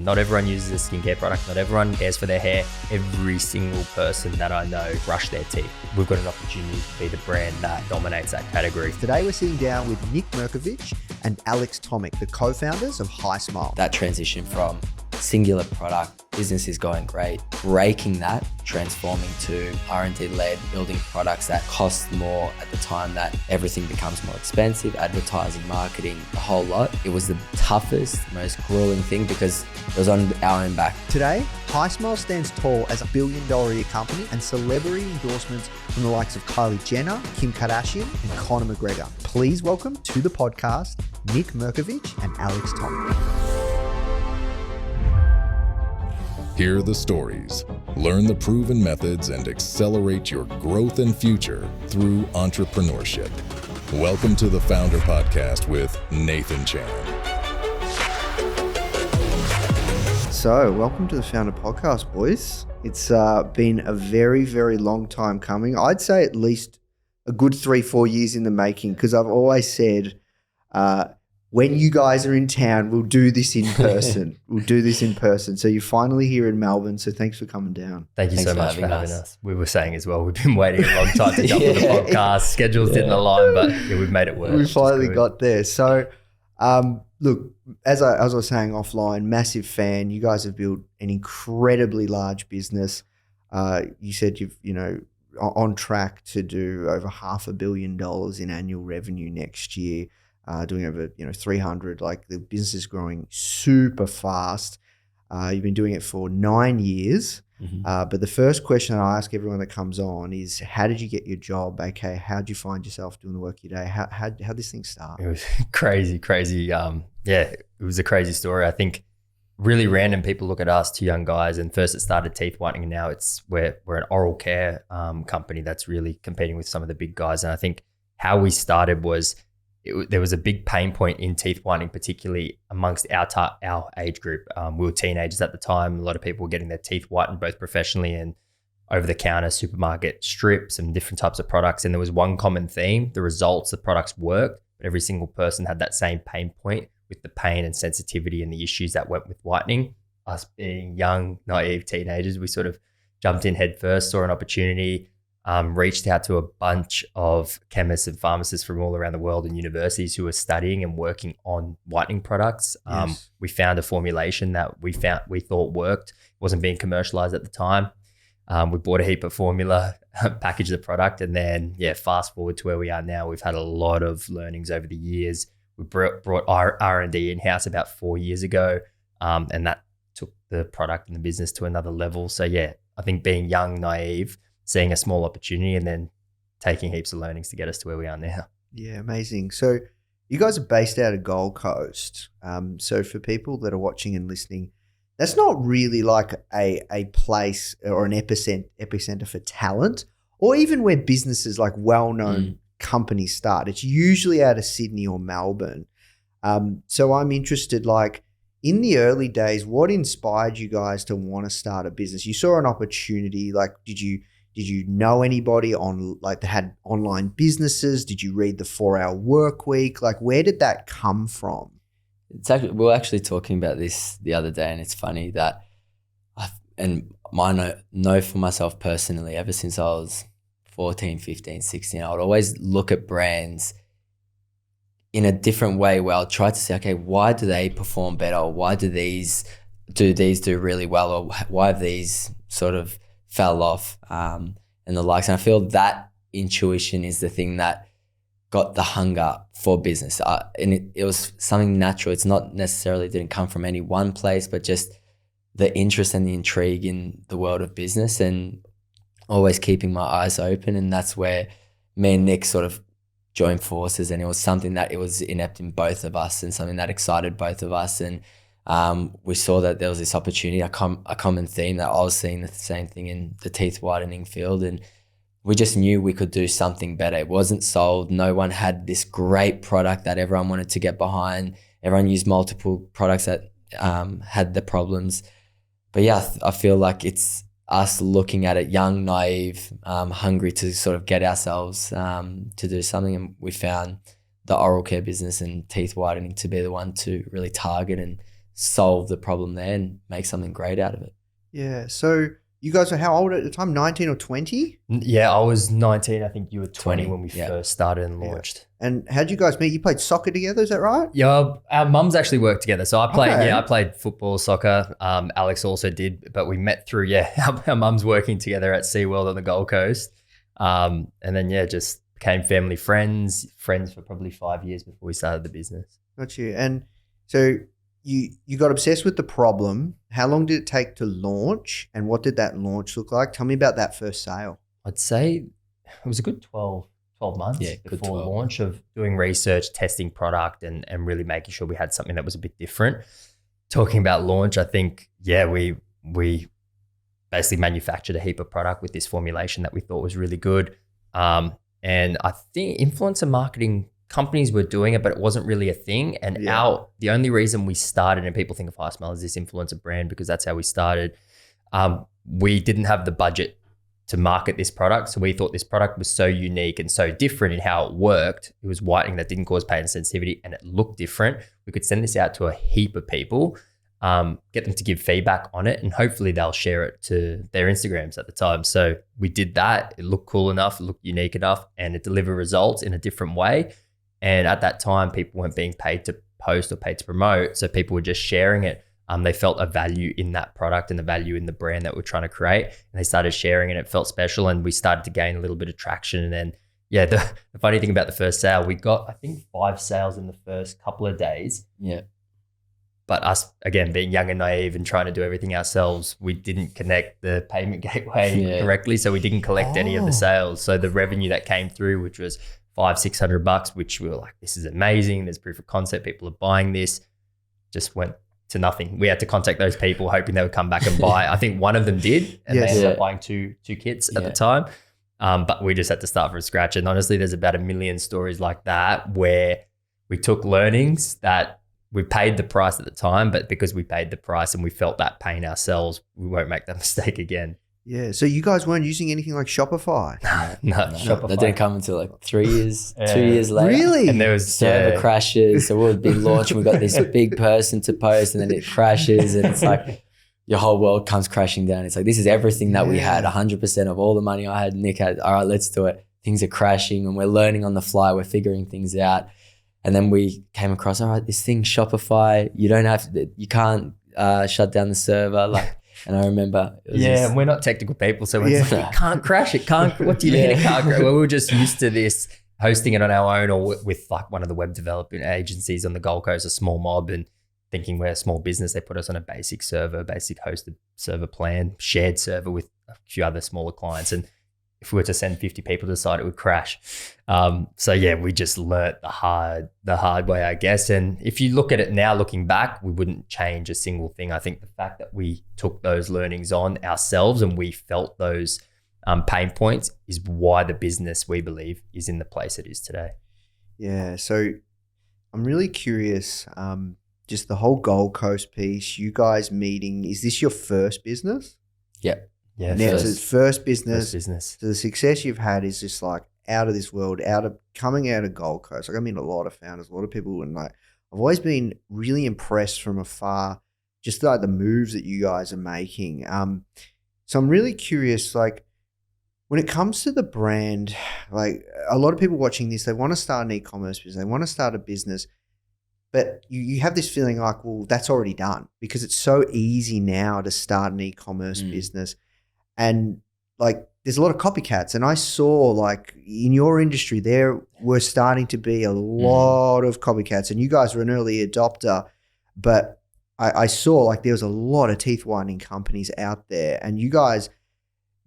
Not everyone uses a skincare product. Not everyone cares for their hair. Every single person that I know brush their teeth. We've got an opportunity to be the brand that dominates that category. Today we're sitting down with Nik Mirkovic and Alex Tomic, the co-founders of HiSmile. That transition from singular product, business is going great, breaking that, transforming to R&D led, building products that cost more at the time that everything becomes more expensive, advertising, marketing, the whole lot. It was the toughest, most grueling thing because it was on our own back. Today, HiSmile stands tall as $1 billion a year company and celebrity endorsements from the likes of Kylie Jenner, Kim Kardashian, and Conor McGregor. Please welcome to the podcast, Nik Mirkovic and Alex Tomic. Hear the stories, learn the proven methods, and accelerate your growth and future through entrepreneurship. Welcome to the Foundr podcast with Nathan Chan. So, welcome to the Foundr podcast, boys. It's been a very, very long time coming. I'd say at least a good 3-4 years in the making, because I've always said, when you guys are in town, we'll do this in person. So you're finally here in Melbourne. So thanks for coming down. Thank you so much for having us. We were saying as well, we've been waiting a long time to jump on the podcast. Schedules didn't align, but we've made it work. We finally got there. So look, as I was saying offline, massive fan. You guys have built an incredibly large business. You said you've, on track to do over $500 million in annual revenue next year. Doing over 300, like the business is growing super fast. You've been doing it for 9 years. Mm-hmm. But the first question I ask everyone that comes on is, how did you get your job? Okay, how did you find yourself doing the work you do? How this thing start? It was crazy. It was a crazy story. I think really random people look at us, two young guys, and first it started teeth whitening, and now we're an oral care company that's really competing with some of the big guys. And I think how we started was, there was a big pain point in teeth whitening, particularly amongst our age group. We were teenagers at the time. A lot of people were getting their teeth whitened, both professionally and over-the-counter supermarket strips and different types of products. And there was one common theme: the results, the products worked, but every single person had that same pain point with the pain and sensitivity and the issues that went with whitening. Us being young, naive teenagers, we sort of jumped in head first, saw an opportunity. Reached out to a bunch of chemists and pharmacists from all around the world and universities who were studying and working on whitening products. Yes. We found a formulation that we thought worked. It wasn't being commercialized at the time. We bought a heap of formula, packaged the product, and then fast forward to where we are now. We've had a lot of learnings over the years. We brought our R&D in-house about 4 years ago, and that took the product and the business to another level. So I think being young, naive, seeing a small opportunity and then taking heaps of learnings to get us to where we are now. Yeah, amazing. So you guys are based out of Gold Coast. So for people that are watching and listening, that's not really like a place or an epicenter for talent, or even where businesses like well-known companies start. It's usually out of Sydney or Melbourne. So I'm interested, like, in the early days, what inspired you guys to want to start a business? You saw an opportunity. Like, did you know anybody that had online businesses? Did you read the 4-Hour Work Week? Like, where did that come from? We were actually talking about this the other day, and it's funny that I know for myself personally, ever since I was 14, 15, 16, I would always look at brands in a different way where I'll try to say, okay, why do they perform better? Or why do these do really well? Or why have these sort of fell off and the likes? And I feel that intuition is the thing that got the hunger for business. And it was something natural. It's not necessarily didn't come from any one place, but just the interest and the intrigue in the world of business and always keeping my eyes open. And that's where me and Nik sort of joined forces, and it was something that it was inept in both of us and something that excited both of us. And we saw that there was this opportunity, a common theme that I was seeing the same thing in the teeth whitening field, and we just knew we could do something better. It wasn't sold. No one had this great product that everyone wanted to get behind. Everyone used multiple products that had the problems. But I feel like it's us looking at it, young, naive, hungry to sort of get ourselves to do something. And we found the oral care business and teeth whitening to be the one to really target and solve the problem there and make something great out of it. Yeah. So you guys were how old at the time? 19 or 20? Yeah, I was 19. I think you were 20 when we yeah. first started and launched. And how'd you guys meet? You played soccer together, is that right? Yeah, our mums actually worked together. So I played, Okay. I played football, soccer. Alex also did, but we met through, our mums working together at SeaWorld on the Gold Coast. And then, just became family friends for probably 5 years before we started the business. Got you. And so you got obsessed with the problem. How long did it take to launch, and what did that launch look like? Tell me about that first sale. I'd say it was a good 12 months before launch of doing research, testing product, and really making sure we had something that was a bit different. Talking about launch, I think, we basically manufactured a heap of product with this formulation that we thought was really good. And I think influencer marketing companies were doing it, but it wasn't really a thing. And the only reason we started, and people think of HiSmile as this influencer brand because that's how we started, we didn't have the budget to market this product. So we thought this product was so unique and so different in how it worked. It was whitening that didn't cause pain and sensitivity, and it looked different. We could send this out to a heap of people, get them to give feedback on it, and hopefully they'll share it to their Instagrams at the time. So we did that. It looked cool enough, it looked unique enough, and it delivered results in a different way. And at that time, people weren't being paid to post or paid to promote. So people were just sharing it. They felt a value in that product and the value in the brand that we're trying to create. And they started sharing it. It felt special. And we started to gain a little bit of traction. And then, the funny thing about the first sale, we got, I think, 5 sales in the first couple of days. Yeah. But us, again, being young and naive and trying to do everything ourselves, we didn't connect the payment gateway correctly. So we didn't collect any of the sales. So the revenue that came through, which was $500-$600, which we were like, this is amazing. There's proof of concept. People are buying this. Just went to nothing. We had to contact those people hoping they would come back and buy. I think one of them did, and they ended up buying two kits at the time. But we just had to start from scratch. And honestly, there's about 1 million stories like that where we took learnings that we paid the price at the time, but because we paid the price and we felt that pain ourselves, we won't make that mistake again. Yeah. So you guys weren't using anything like Shopify? No, Shopify. That didn't come until like 3 years, 2 years later. Really? And there was server crashes. So we'll be launching. We've got this big person to post, and then it crashes, and it's like your whole world comes crashing down. It's like, this is everything that we had, 100% of all the money I had, Nik had. All right, let's do it. Things are crashing, and we're learning on the fly. We're figuring things out. And then we came across, all right, this thing, Shopify, you can't shut down the server. And I remember. And we're not technical people. So it's like, it can't crash. It can't, what do you mean it can't crash? Well, we were just used to this, hosting it on our own or with like one of the web development agencies on the Gold Coast, a small mob, and thinking we're a small business. They put us on a basic hosted server plan, shared server with a few other smaller clients. And if we were to send 50 people to the site, it would crash. We just learnt the hard way, I guess. And if you look at it now, looking back, we wouldn't change a single thing. I think the fact that we took those learnings on ourselves and we felt those pain points is why the business, we believe, is in the place it is today. Yeah. So I'm really curious, just the whole Gold Coast piece, you guys meeting, is this your first business? Yep. Yeah. Now, so it's first business. So the success you've had is just like out of this world, coming out of Gold Coast. Like, I mean, a lot of founders, a lot of people, and like, I've always been really impressed from afar, just like the moves that you guys are making. So I'm really curious, like, when it comes to the brand, like a lot of people watching this, they want to start an e-commerce business, they want to start a business, but you have this feeling like, well, that's already done because it's so easy now to start an e-commerce business. And like, there's a lot of copycats. And I saw like in your industry, there were starting to be a lot of copycats, and you guys were an early adopter, but I saw like there was a lot of teeth whitening companies out there, and you guys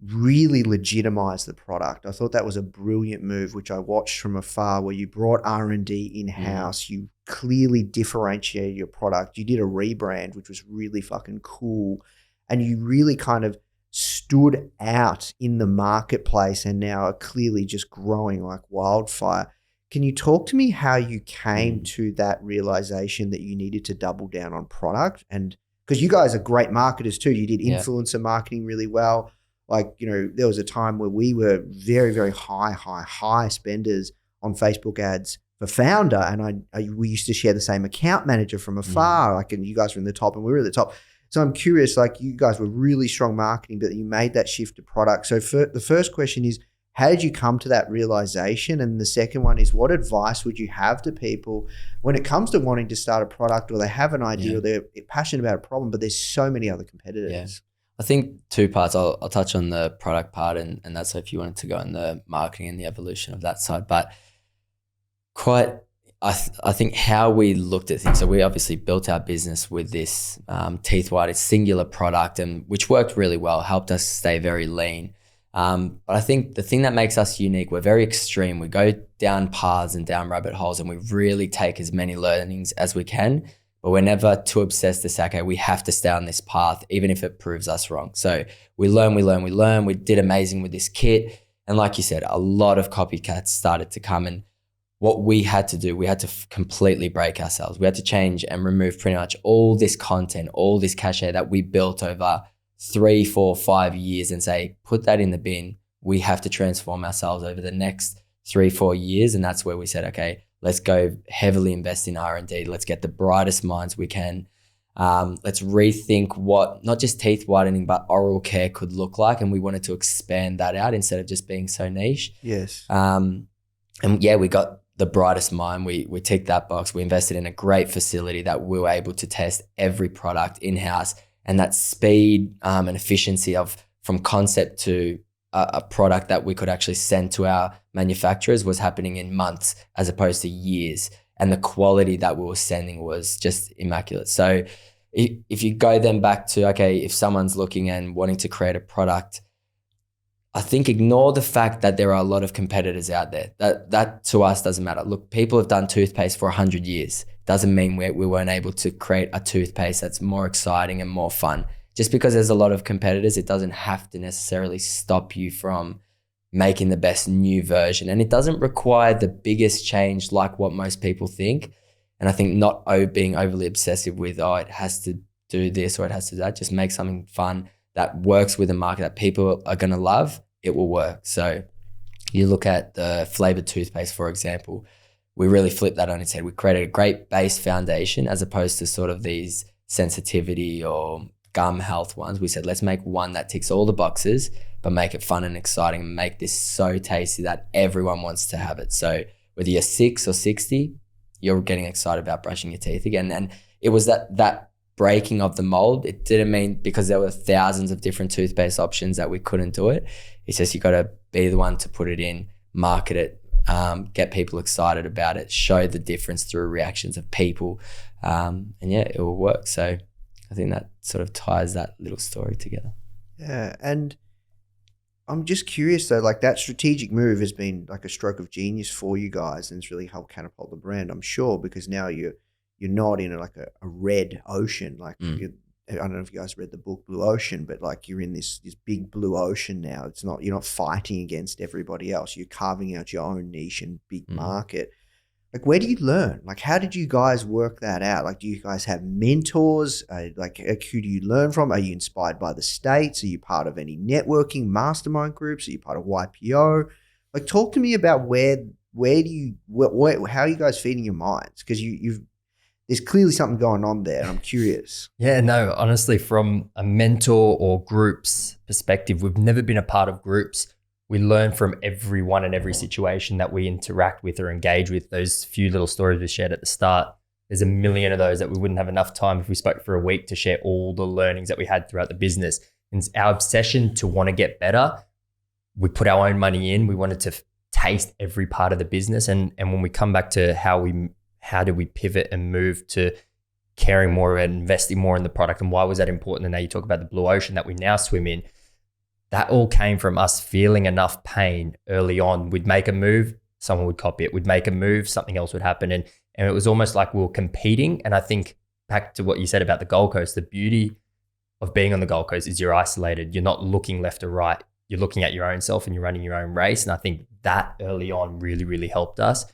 really legitimized the product. I thought that was a brilliant move, which I watched from afar, where you brought R&D in-house. You clearly differentiated your product. You did a rebrand, which was really fucking cool. And you really kind of stood out in the marketplace and now are clearly just growing like wildfire. Can you talk to me how you came to that realization that you needed to double down on product? And because you guys are great marketers too. You did influencer marketing really well. Like, you know, there was a time where we were very, very high spenders on Facebook ads for Foundr, and we used to share the same account manager from afar. Like, and you guys were in the top, and we were at the top. So I'm curious, like, you guys were really strong marketing, but you made that shift to product. So the first question is, how did you come to that realization? And the second one is, what advice would you have to people when it comes to wanting to start a product, or they have an idea, or they're passionate about a problem, but there's so many other competitors? Yeah. I think two parts. I'll touch on the product part, and that's if you wanted to go in the marketing and the evolution of that side. But I think how we looked at things. So we obviously built our business with this teeth white, singular product, and which worked really well, helped us stay very lean. But I think the thing that makes us unique, we're very extreme. We go down paths and down rabbit holes, and we really take as many learnings as we can. But we're never too obsessed to say, okay, we have to stay on this path, even if it proves us wrong. So we learn. We did amazing with this kit. And like you said, a lot of copycats started to come. And what we had to do, we had to completely break ourselves. We had to change and remove pretty much all this content, all this cachet that we built over 3, 4, 5 years, and say, put that in the bin. We have to transform ourselves over the next 3, 4 years. And that's where we said, okay, let's go heavily invest in R&D. Let's get the brightest minds we can. Let's rethink what not just teeth whitening, but oral care could look like. And we wanted to expand that out instead of just being so niche. Yes. And yeah, we got the brightest mind. We ticked that box. We invested in a great facility that we were able to test every product in-house, and that speed and efficiency from concept to a product that we could actually send to our manufacturers was happening in months as opposed to years. And the quality that we were sending was just immaculate. So if you go then back to, okay, if someone's looking and wanting to create a product, I think ignore the fact that there are a lot of competitors out there. That to us doesn't matter. Look, people have done toothpaste for 100 years. Doesn't mean we weren't able to create a toothpaste that's more exciting and more fun. Just because there's a lot of competitors, it doesn't have to necessarily stop you from making the best new version. And it doesn't require the biggest change like what most people think. And I think not being overly obsessive with, it has to do this or it has to do that. Just make something fun that works with a market that people are going to love. It will work. So you look at the flavored toothpaste, for example, we really flipped that on its head. We created a great base foundation as opposed to sort of these sensitivity or gum health ones. We said, let's make one that ticks all the boxes, but make it fun and exciting and make this so tasty that everyone wants to have it. So whether you're 6 or 60, you're getting excited about brushing your teeth again. And it was that breaking of the mold. It didn't mean because there were thousands of different toothpaste options that we couldn't do it. It's just you got to be the one to put it in, market it, get people excited about it, show the difference through reactions of people. And yeah, it will work. So I think that sort of ties that little story together. Yeah. And I'm just curious though, like that strategic move has been like a stroke of genius for you guys, and it's really helped catapult the brand, I'm sure, because now you're not in a red ocean. Like I don't know if you guys read the book Blue Ocean, but like you're in this big blue ocean now. You're not fighting against everybody else. You're carving out your own niche and big market. Like, where do you learn? Like, how did you guys work that out? Like, do you guys have mentors? Who do you learn from? Are you inspired by the States? Are you part of any networking mastermind groups? Are you part of YPO? Like, talk to me about how are you guys feeding your minds? Because there's clearly something going on there. I'm curious. Yeah, no, honestly, from a mentor or group's perspective, we've never been a part of groups. We learn from everyone and every situation that we interact with or engage with. Those few little stories we shared at the start, there's a million of those that we wouldn't have enough time if we spoke for a week to share all the learnings that we had throughout the business. And our obsession to want to get better, we put our own money in. We wanted to taste every part of the business. And when we come back to how do we pivot and move to caring more and investing more in the product, and why was that important? And now you talk about the blue ocean that we now swim in. That all came from us feeling enough pain early on. We'd make a move, someone would copy it. We'd make a move, something else would happen. And it was almost like we were competing. And I think back to what you said about the Gold Coast, the beauty of being on the Gold Coast is you're isolated. You're not looking left or right. You're looking at your own self and you're running your own race. And I think that early on really, really helped us.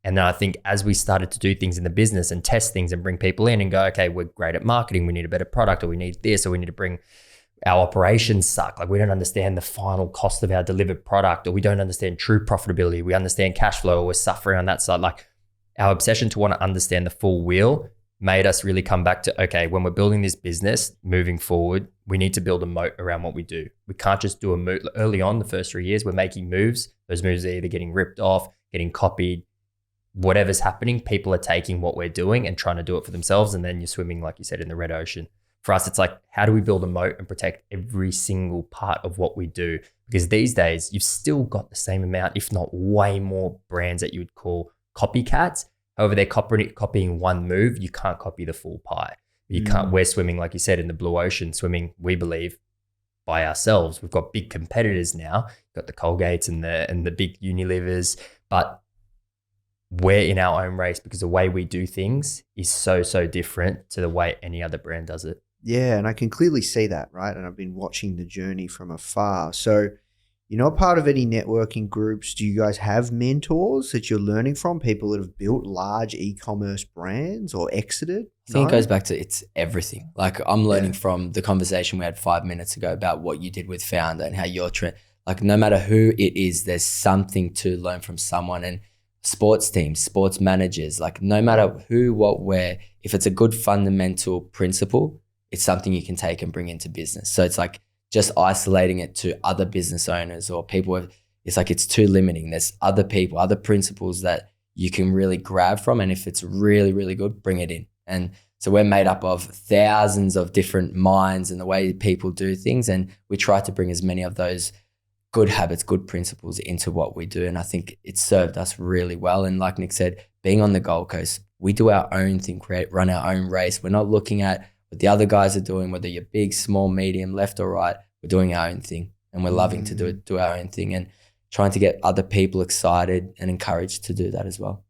And then I think as we started to do things in the business and test things and bring people in and go, okay, we're great at marketing. We need a better product, or we need this, or we need to bring our operations suck. Like, we don't understand the final cost of our delivered product, or we don't understand true profitability. We understand cash flow, or we're suffering on that side. Like, our obsession to want to understand the full wheel made us really come back to, okay, when we're building this business moving forward, we need to build a moat around what we do. We can't just do a move early on. The first 3 years, we're making moves. Those moves are either getting ripped off, getting copied, whatever's happening. People are taking what we're doing and trying to do it for themselves. And then you're swimming, like you said, in the red ocean. For us, it's like, how do we build a moat and protect every single part of what we do? Because these days, you've still got the same amount, if not way more brands that you would call copycats. However, they're copying one move. You can't copy the full pie. You can't. We're swimming, like you said, in the blue ocean, swimming, we believe, by ourselves. We've got big competitors now. We've got the Colgates and the big Unilevers, but we're in our own race because the way we do things is so different to the way any other brand does it. Yeah, and I can clearly see that, right? And I've been watching the journey from afar. So you're not part of any networking groups. Do you guys have mentors that you're learning from, people that have built large e-commerce brands or exited? I think it goes back to it's everything. Like I'm learning from the conversation we had 5 minutes ago about what you did with Foundr and how you're like no matter who it is, there's something to learn from someone. And sports teams, sports managers, like no matter who, what, where, if it's a good fundamental principle, it's something you can take and bring into business. So it's like just isolating it to other business owners or people, it's like it's too limiting. There's other people, other principles that you can really grab from. And if it's really, really good, bring it in. And so we're made up of thousands of different minds and the way people do things. And we try to bring as many of those good habits, good principles into what we do. And I think it's served us really well. And like Nik said, being on the Gold Coast, we do our own thing, run our own race. We're not looking at what the other guys are doing, whether you're big, small, medium, left or right. We're doing our own thing and we're loving to do our own thing and trying to get other people excited and encouraged to do that as well.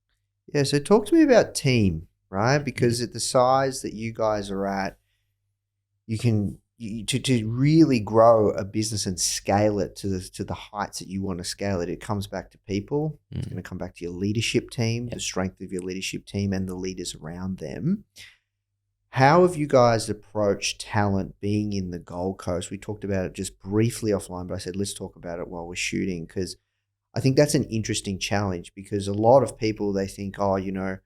Yeah, so talk to me about team, right? Because at the size that you guys are at, you can to really grow a business and scale it to the heights that you want to scale it. It comes back to people. It's going to come back to your leadership team, the strength of your leadership team and the leaders around them. How have you guys approached talent being in the Gold Coast? We talked about it just briefly offline, but I said, let's talk about it while we're shooting, because I think that's an interesting challenge, because a lot of people, they think, oh, you know,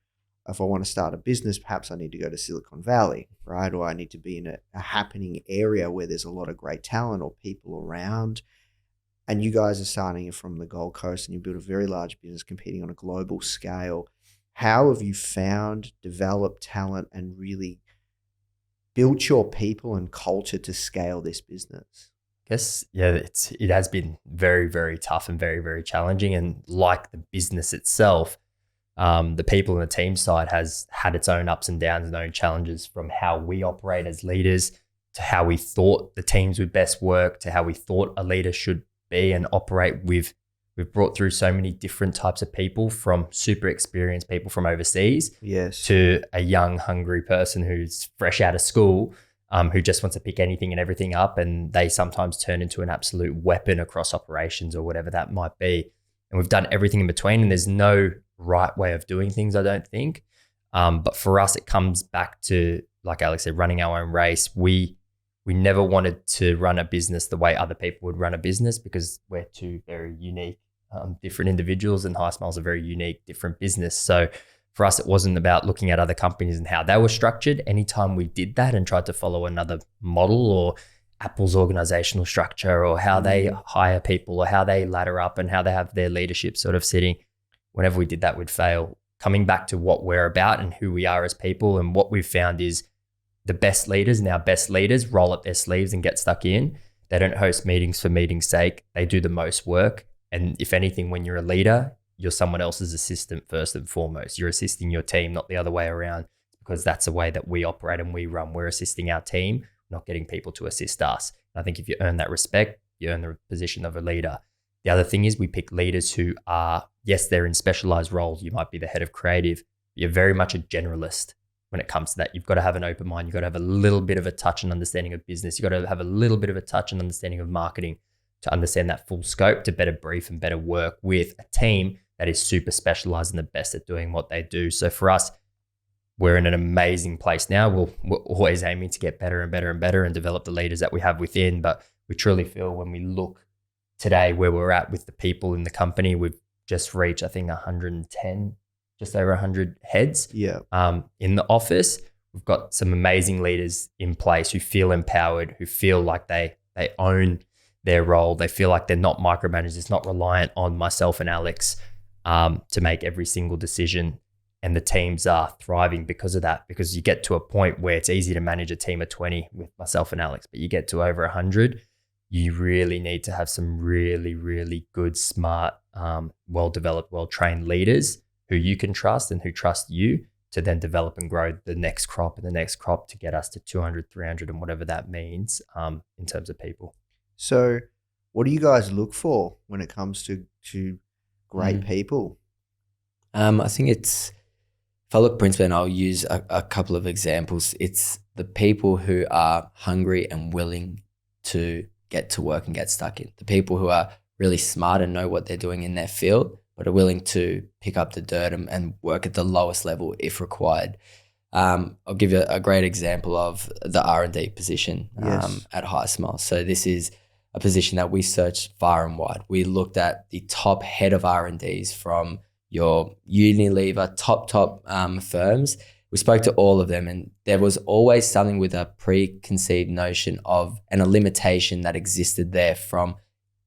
if I want to start a business, perhaps I need to go to Silicon Valley, right? Or I need to be in a happening area where there's a lot of great talent or people around. And you guys are starting from the Gold Coast and you build a very large business competing on a global scale. How have you found, developed talent and really built your people and culture to scale this business? I guess, yeah, it has been very, very tough and very, very challenging. And like the business itself, the people in the team side has had its own ups and downs and own challenges, from how we operate as leaders to how we thought the teams would best work to how we thought a leader should be and operate. We've brought through so many different types of people, from super experienced people from overseas to a young, hungry person who's fresh out of school, who just wants to pick anything and everything up. And they sometimes turn into an absolute weapon across operations or whatever that might be. And we've done everything in between, and there's no right way of doing things, I don't think. But for us, it comes back to, like Alex said, running our own race. We never wanted to run a business the way other people would run a business, because we're two very unique, different individuals, and HiSmile's a very unique, different business. So for us, it wasn't about looking at other companies and how they were structured. Anytime we did that and tried to follow another model, or Apple's organizational structure, or how they hire people, or how they ladder up and how they have their leadership sort of sitting, whenever we did that, we'd fail. Coming back to what we're about and who we are as people, and what we've found is the best leaders and our best leaders roll up their sleeves and get stuck in. They don't host meetings for meeting's sake. They do the most work. And if anything, when you're a leader, you're someone else's assistant first and foremost. You're assisting your team, not the other way around, because that's the way that we operate and we run. We're assisting our team, not getting people to assist us. And I think if you earn that respect, you earn the position of a leader. The other thing is we pick leaders who are, yes, they're in specialized roles. You might be the head of creative, but you're very much a generalist when it comes to that. You've got to have an open mind. You've got to have a little bit of a touch and understanding of business. You've got to have a little bit of a touch and understanding of marketing to understand that full scope, to better brief and better work with a team that is super specialized and the best at doing what they do. So for us, we're in an amazing place now. We're always aiming to get better and better and better and develop the leaders that we have within. But we truly feel, when we look today where we're at with the people in the company, we've just reached, I think, 110 just over 100 heads. Yeah. In the office, we've got some amazing leaders in place who feel empowered, who feel like they own their role. They feel like they're not micromanaged. It's not reliant on myself and Alex to make every single decision. And the teams are thriving because of that, because you get to a point where it's easy to manage a team of 20 with myself and Alex, but you get to over 100, you really need to have some really, really good, smart, well-developed, well-trained leaders who you can trust and who trust you to then develop and grow the next crop and the next crop to get us to 200, 300 and whatever that means in terms of people. So what do you guys look for when it comes to great people? I think if I look principally, and I'll use a couple of examples, it's the people who are hungry and willing to get to work and get stuck in. The people who are really smart and know what they're doing in their field, but are willing to pick up the dirt and work at the lowest level if required. I'll give you a great example of the R&D position at HiSmile. So this is a position that we searched far and wide. We looked at the top head of R&Ds from your Unilever, top firms. We spoke to all of them, and there was always something with a preconceived notion of and a limitation that existed there from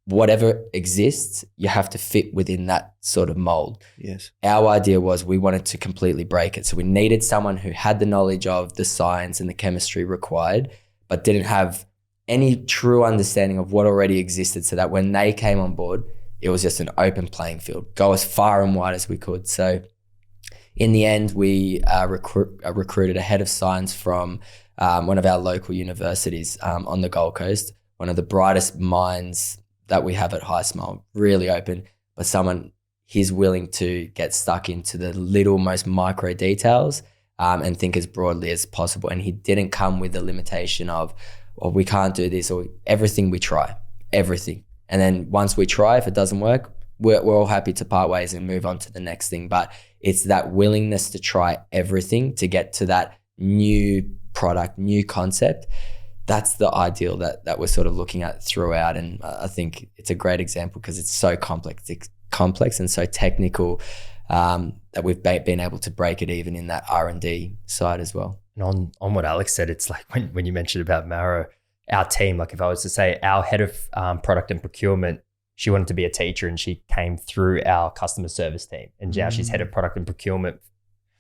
whatever exists, you have to fit within that sort of mold. Yes. Our idea was we wanted to completely break it. So we needed someone who had the knowledge of the science and the chemistry required, but didn't have any true understanding of what already existed, so that when they came on board, it was just an open playing field, go as far and wide as we could. So in the end, we recruited a head of science from one of our local universities on the Gold Coast, one of the brightest minds that we have at HiSmile, really open, but someone he's willing to get stuck into the little, most micro details and think as broadly as possible. And he didn't come with the limitation of, well, we can't do this, or everything we try, everything. And then once we try, if it doesn't work, we're all happy to part ways and move on to the next thing. But it's that willingness to try everything to get to that new product, new concept. That's the ideal that we're sort of looking at throughout. And I think it's a great example because it's so complex. It's complex and so technical that we've been able to break it even in that R&D side as well. And on what Alex said, it's like when you mentioned about Maro, our team, like if I was to say our head of product and procurement, she wanted to be a teacher and she came through our customer service team. And now she's head of product and procurement,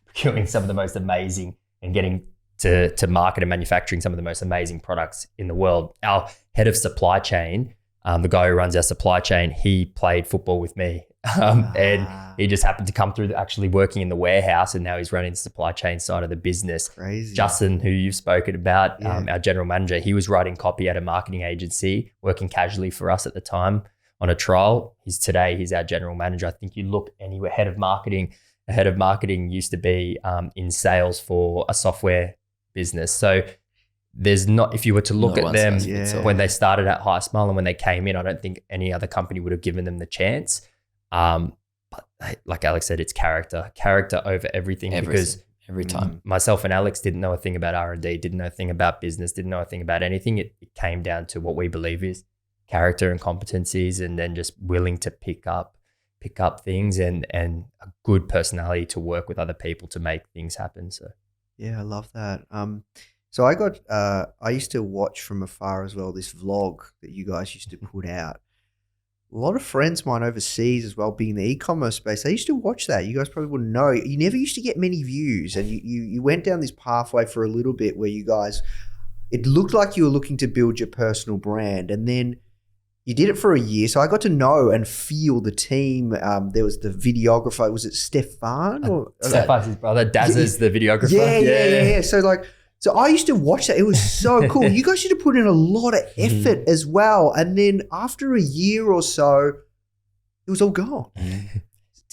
procuring some of the most amazing and getting to market and manufacturing some of the most amazing products in the world. Our head of supply chain, the guy who runs our supply chain, he played football with me. And he just happened to come through actually working in the warehouse, and now he's running the supply chain side of the business. Crazy. Justin, who you've spoken about, our general manager, he was writing copy at a marketing agency, working casually for us at the time on a trial. He's our general manager. I think you look anywhere, head of marketing used to be in sales for a software business. So there's not, if you were to look at them when they started at HiSmile and when they came in, I don't think any other company would have given them the chance. But like Alex said, it's character over everything. Because every time myself and Alex didn't know a thing about R&D, didn't know a thing about business, didn't know a thing about anything. It came down to what we believe is character and competencies, and then just willing to pick up things and a good personality to work with other people to make things happen. So yeah, I love that. So I used to watch from afar as well, this vlog that you guys used to put out. A lot of friends of mine overseas as well, being in the e-commerce space, they used to watch that. You guys probably wouldn't know. You never used to get many views, and you went down this pathway for a little bit where you guys, it looked like you were looking to build your personal brand, and then you did it for a year. So I got to know and feel the team. There was the videographer. Was it Stefan? Stefan's his brother. Daz is the videographer. Yeah. So I used to watch that. It was so cool. You guys used to put in a lot of effort as well. And then after a year or so, it was all gone.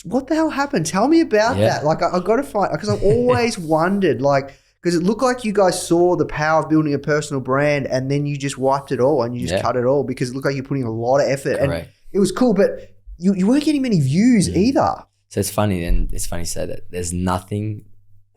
What the hell happened? Tell me about that. Like I got to find, because I've always wondered, like, because it looked like you guys saw the power of building a personal brand, and then you just wiped it all and you just cut it all, because it looked like you're putting a lot of effort. Correct. And it was cool, but you weren't getting many views either. So it's funny, and it's funny to say that there's nothing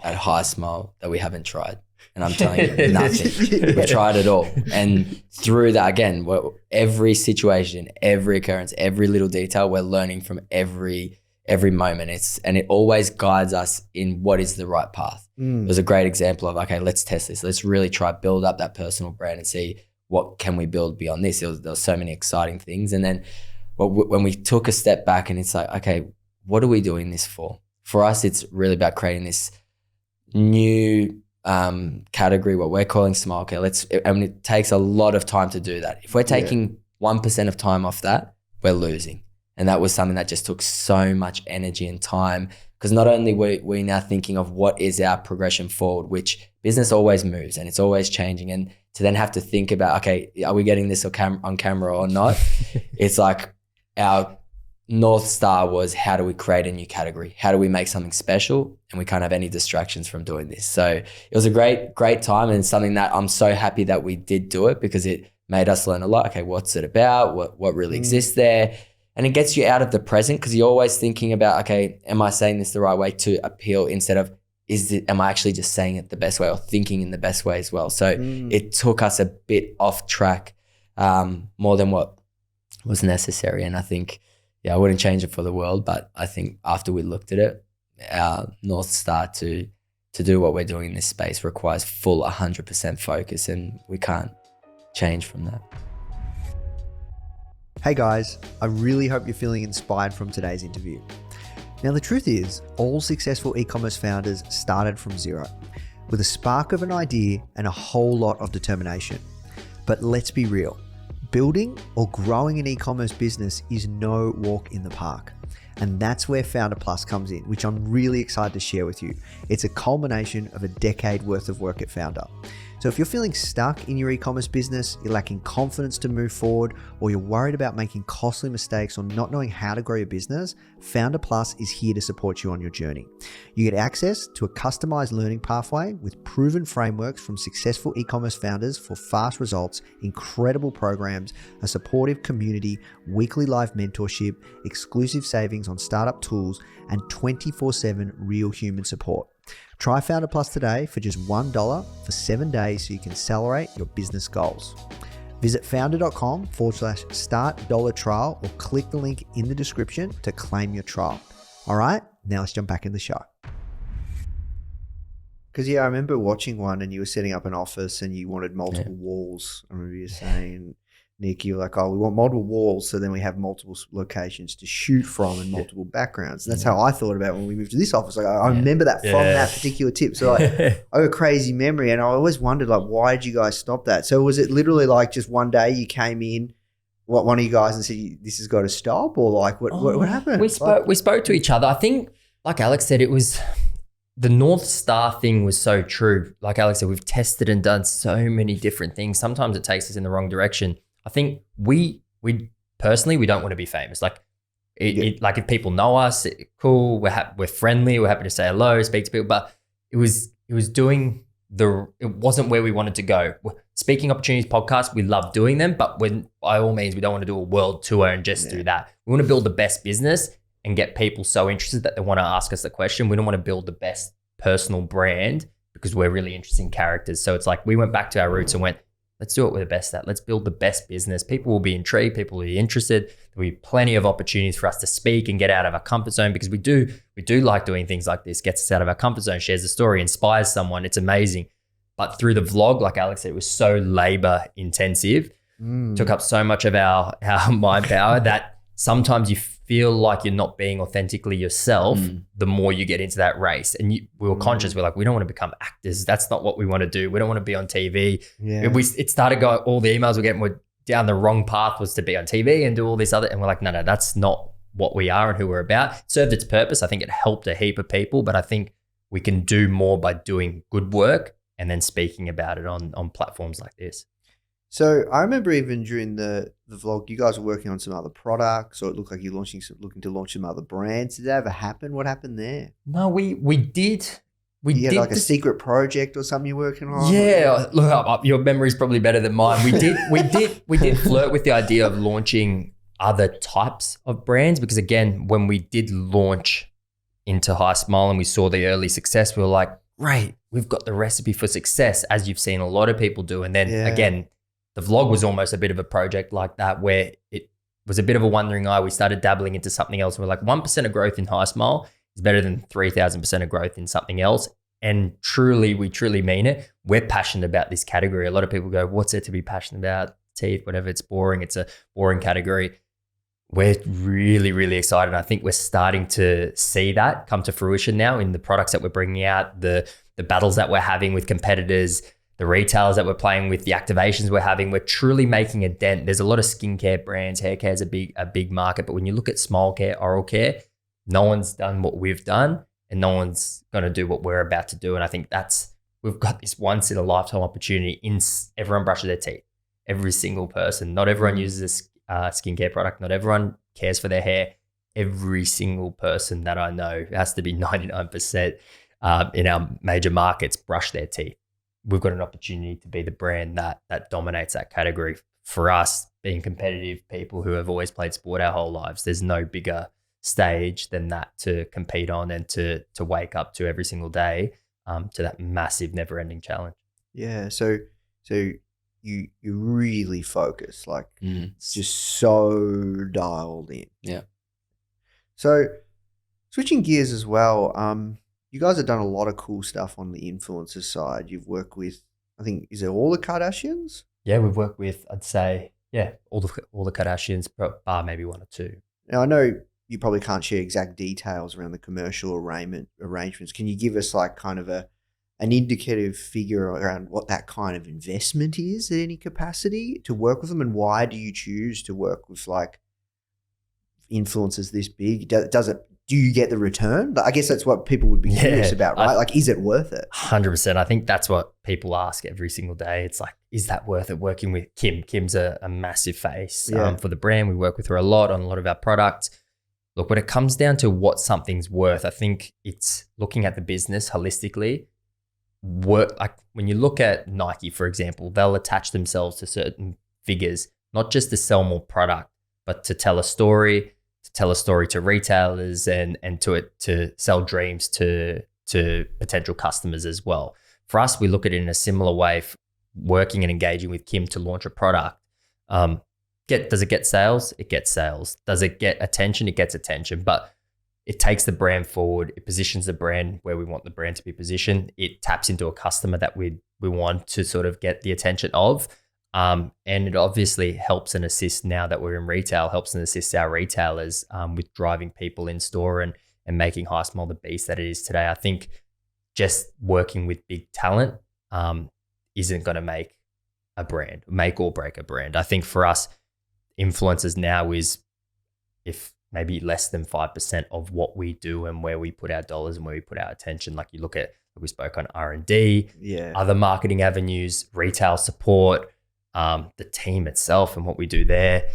at HiSmile that we haven't tried. And I'm telling you, nothing. We've tried it all. And through that, again, every situation, every occurrence, every little detail, we're learning from every every moment. It always guides us in what is the right path. It was a great example of, okay, let's test this. Let's really try build up that personal brand and see what can we build beyond this. There was so many exciting things. And then when we took a step back and it's like, okay, what are we doing this for? For us, it's really about creating this new category, what we're calling Smile Care. And it takes a lot of time to do that. If we're taking 1% of time off that, we're losing. And that was something that just took so much energy and time, because not only were we now thinking of what is our progression forward, which business always moves and it's always changing, and to then have to think about, okay, are we getting this on camera or not? It's like our North Star was, how do we create a new category? How do we make something special? And we can't have any distractions from doing this. So it was a great time, and something that I'm so happy that we did do it, because it made us learn a lot. Okay, what's it about? What really exists there? And it gets you out of the present, because you're always thinking about, okay, am I saying this the right way to appeal, instead of, am I actually just saying it the best way or thinking in the best way as well? So it took us a bit off track, more than what was necessary. And I think, I wouldn't change it for the world, but I think after we looked at it, our North Star to do what we're doing in this space requires full 100% focus, and we can't change from that. Hey guys, I really hope you're feeling inspired from today's interview. Now, the truth is, all successful e-commerce founders started from zero, with a spark of an idea and a whole lot of determination. But let's be real, building or growing an e-commerce business is no walk in the park. And that's where Foundr Plus comes in, which I'm really excited to share with you. It's a culmination of a decade worth of work at Foundr. So if you're feeling stuck in your e-commerce business, you're lacking confidence to move forward, or you're worried about making costly mistakes or not knowing how to grow your business, Foundr Plus is here to support you on your journey. You get access to a customized learning pathway with proven frameworks from successful e-commerce founders for fast results, incredible programs, a supportive community, weekly live mentorship, exclusive savings on startup tools, and 24/7 real human support. Try Foundr Plus today for just $1 for 7 days so you can accelerate your business goals. Visit foundr.com/start $trial or click the link in the description to claim your trial. All right, now let's jump back in the show. Because I remember watching one and you were setting up an office and you wanted multiple walls. I remember you saying, Nik, you were like, oh, we want multiple walls, so then we have multiple locations to shoot from and multiple backgrounds. And that's how I thought about it when we moved to this office. Like, I remember that from that particular tip. So like, I have a crazy memory, and I always wondered, like, why did you guys stop that? So was it literally like just one day you came in, one of you guys, and said, this has got to stop, or like what happened? We spoke to each other. I think, like Alex said, it was the North Star thing was so true. Like Alex said, we've tested and done so many different things. Sometimes it takes us in the wrong direction. I think we personally, we don't want to be famous. Like like if people know us, cool, we're friendly, we're happy to say hello, speak to people, but it wasn't where we wanted to go. Speaking opportunities podcast, we love doing them, but by all means, we don't want to do a world tour and just do that. We want to build the best business and get people so interested that they want to ask us the question. We don't want to build the best personal brand because we're really interesting characters. So it's like we went back to our roots and went, let's do what we're the best at. Let's build the best business. People will be intrigued. People will be interested. There'll be plenty of opportunities for us to speak and get out of our comfort zone, because we do like doing things like this. Gets us out of our comfort zone, shares the story, inspires someone. It's amazing. But through the vlog, like Alex said, it was so labor intensive, took up so much of our mind power that sometimes you feel like you're not being authentically yourself the more you get into that race. And we were conscious. We're like, we don't want to become actors. That's not what we want to do. We don't want to be on TV. Yeah. It started going, all the emails we're getting were down the wrong path, was to be on TV and do all this other. And we're like, no, that's not what we are and who we're about. It served its purpose. I think it helped a heap of people, but I think we can do more by doing good work and then speaking about it on platforms like this. So I remember even during the vlog, you guys were working on some other products, or it looked like you're looking to launch some other brands. Did that ever happen? What happened there? No, we did. You had like a secret project or something you're working on? Yeah, look, your memory's probably better than mine. We did flirt with the idea of launching other types of brands, because again, when we did launch into HiSmile and we saw the early success, we were like, great, we've got the recipe for success, as you've seen a lot of people do. And then again, the vlog was almost a bit of a project like that, where was a bit of a wandering eye. We started dabbling into something else. We're like 1% of growth in HiSmile is better than 3,000% of growth in something else. And we truly mean it. We're passionate about this category. A lot of people go, what's there to be passionate about? Teeth, whatever, it's boring. It's a boring category. We're really, really excited. I think we're starting to see that come to fruition now in the products that we're bringing out, the battles that we're having with competitors, the retailers that we're playing with, the activations we're having. We're truly making a dent. There's a lot of skincare brands. Hair care is a big market. But when you look at smile care, oral care, no one's done what we've done and no one's going to do what we're about to do. And I think we've got this once in a lifetime opportunity. Everyone brushes their teeth. Every single person. Not everyone uses a skincare product. Not everyone cares for their hair. Every single person that I know, it has to be 99% in our major markets, brush their teeth. We've got an opportunity to be the brand that dominates that category. For us, being competitive people who have always played sport our whole lives, there's no bigger stage than that to compete on and to wake up to every single day, to that massive, never-ending challenge. Yeah. So you really focus, like it's just so dialed in. Yeah. So switching gears as well, you guys have done a lot of cool stuff on the influencer side. You've worked with, I think, is it all the Kardashians? Yeah, we've worked with, I'd say, all the Kardashians, bar maybe one or two. Now, I know you probably can't share exact details around the commercial arrangements. Can you give us like kind of an indicative figure around what that kind of investment is at any capacity to work with them, and why do you choose to work with like influencers this big? Do you get the return? I guess that's what people would be curious about, right? Like, is it worth it? 100%. I think that's what people ask every single day. It's like, is that worth it? Working with Kim. Kim's a massive face for the brand. We work with her a lot on a lot of our products. Look, when it comes down to what something's worth, I think it's looking at the business holistically. Like when you look at Nike, for example, they'll attach themselves to certain figures, not just to sell more product, but to tell a story, to retailers and to sell dreams to potential customers as well. For us, we look at it in a similar way, working and engaging with Kim to launch a product. Does it get sales? It gets sales. Does it get attention? It gets attention. But it takes the brand forward. It positions the brand where we want the brand to be positioned. It taps into a customer that we want to sort of get the attention of. And it obviously helps and assists, now that we're in retail, helps and assists our retailers with driving people in store and making HiSmile the beast that it is today. I think just working with big talent isn't going to make or break a brand. I think for us, influencers now is if maybe less than 5% of what we do and where we put our dollars and where we put our attention. Like you look at, we spoke on R&D, other marketing avenues, retail support, the team itself and what we do there,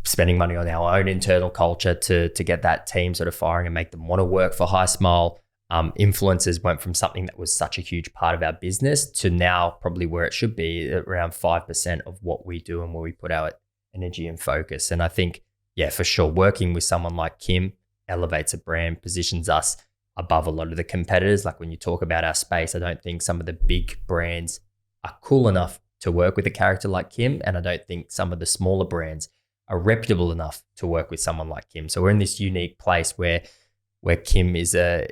spending money on our own internal culture to get that team sort of firing and make them want to work for HiSmile. Influencers went from something that was such a huge part of our business to now probably where it should be, around 5% of what we do and where we put our energy and focus. And I think, for sure, working with someone like Kim elevates a brand, positions us above a lot of the competitors. Like when you talk about our space, I don't think some of the big brands are cool enough to work with a character like Kim. And I don't think some of the smaller brands are reputable enough to work with someone like Kim. So we're in this unique place where Kim is a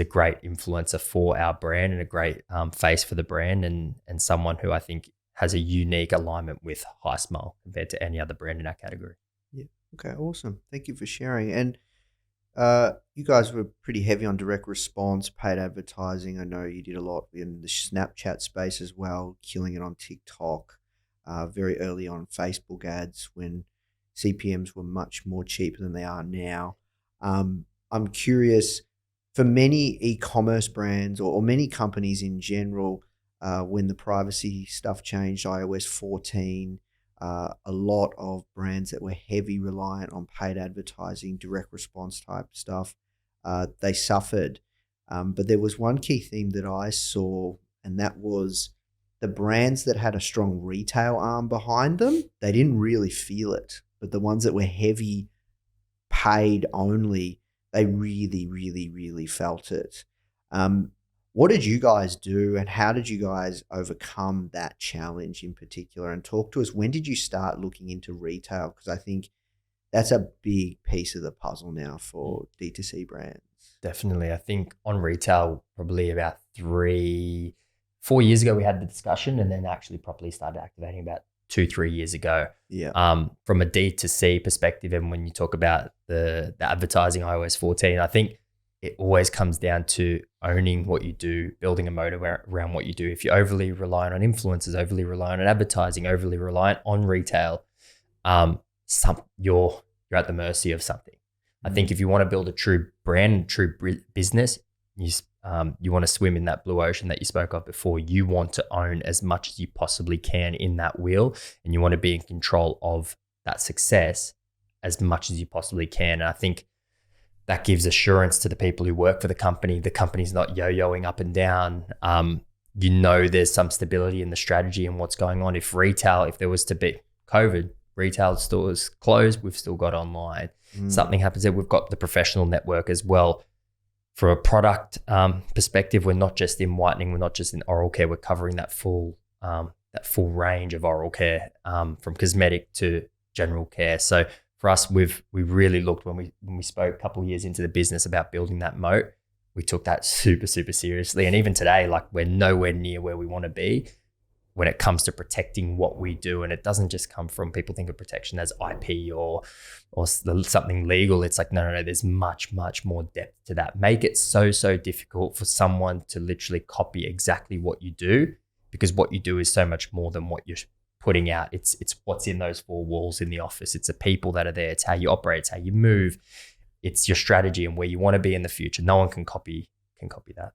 great influencer for our brand and a great face for the brand and someone who I think has a unique alignment with HiSmile compared to any other brand in our category. Yeah. Okay. Awesome. Thank you for sharing. And you guys were pretty heavy on direct response, paid advertising. I know you did a lot in the Snapchat space as well, killing it on TikTok, very early on Facebook ads when CPMs were much more cheaper than they are now. I'm curious, for many e-commerce brands or many companies in general, when the privacy stuff changed, iOS 14, a lot of brands that were heavy reliant on paid advertising, direct response type stuff, they suffered. But there was one key theme that I saw, and that was the brands that had a strong retail arm behind them, they didn't really feel it. But the ones that were heavy paid only, they really, really, really felt it. What did you guys do, and how did you guys overcome that challenge in particular? And talk to us, when did you start looking into retail? Because I think that's a big piece of the puzzle now for D2C brands. Definitely. I think on retail, probably about 3-4 years ago, we had the discussion, and then actually properly started activating about 2-3 years ago. Yeah. From a D2C perspective, and when you talk about the advertising iOS 14, I think it always comes down to owning what you do, building a moat around what you do. If you're overly reliant on influencers, overly reliant on advertising, overly reliant on retail, you're at the mercy of something. I think if you want to build a true brand, true business, you want to swim in that blue ocean that you spoke of before. You want to own as much as you possibly can in that wheel, and you want to be in control of that success as much as you possibly can. And I think that gives assurance to the people who work for the company. The company's not yo-yoing up and down. There's some stability in the strategy and what's going on. If there was to be COVID, retail stores closed, we've still got online. Something happens there, we've got the professional network as well. For a product perspective, we're not just in whitening, we're not just in oral care, we're covering that full range of oral care, from cosmetic to general care. So for us, we really looked when we spoke a couple of years into the business about building that moat. We took that super, super seriously. And even today, like, we're nowhere near where we want to be when it comes to protecting what we do. And it doesn't just come from, people think of protection as IP or something legal. It's like, no, there's much, much more depth to that. Make it so difficult for someone to literally copy exactly what you do, because what you do is so much more than what you're putting out. It's what's in those four walls in the office. It's the people that are there. It's how you operate. It's how you move. It's your strategy and where you want to be in the future. No one can copy that.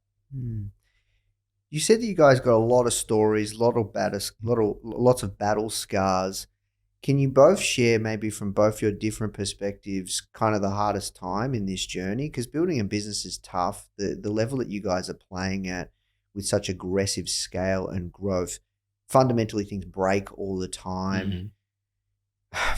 You said that you guys got a lot of stories, lots of battle scars. Can you both share, maybe from both your different perspectives, kind of the hardest time in this journey? Because building a business is tough. The level that you guys are playing at with such aggressive scale and growth, fundamentally things break all the time.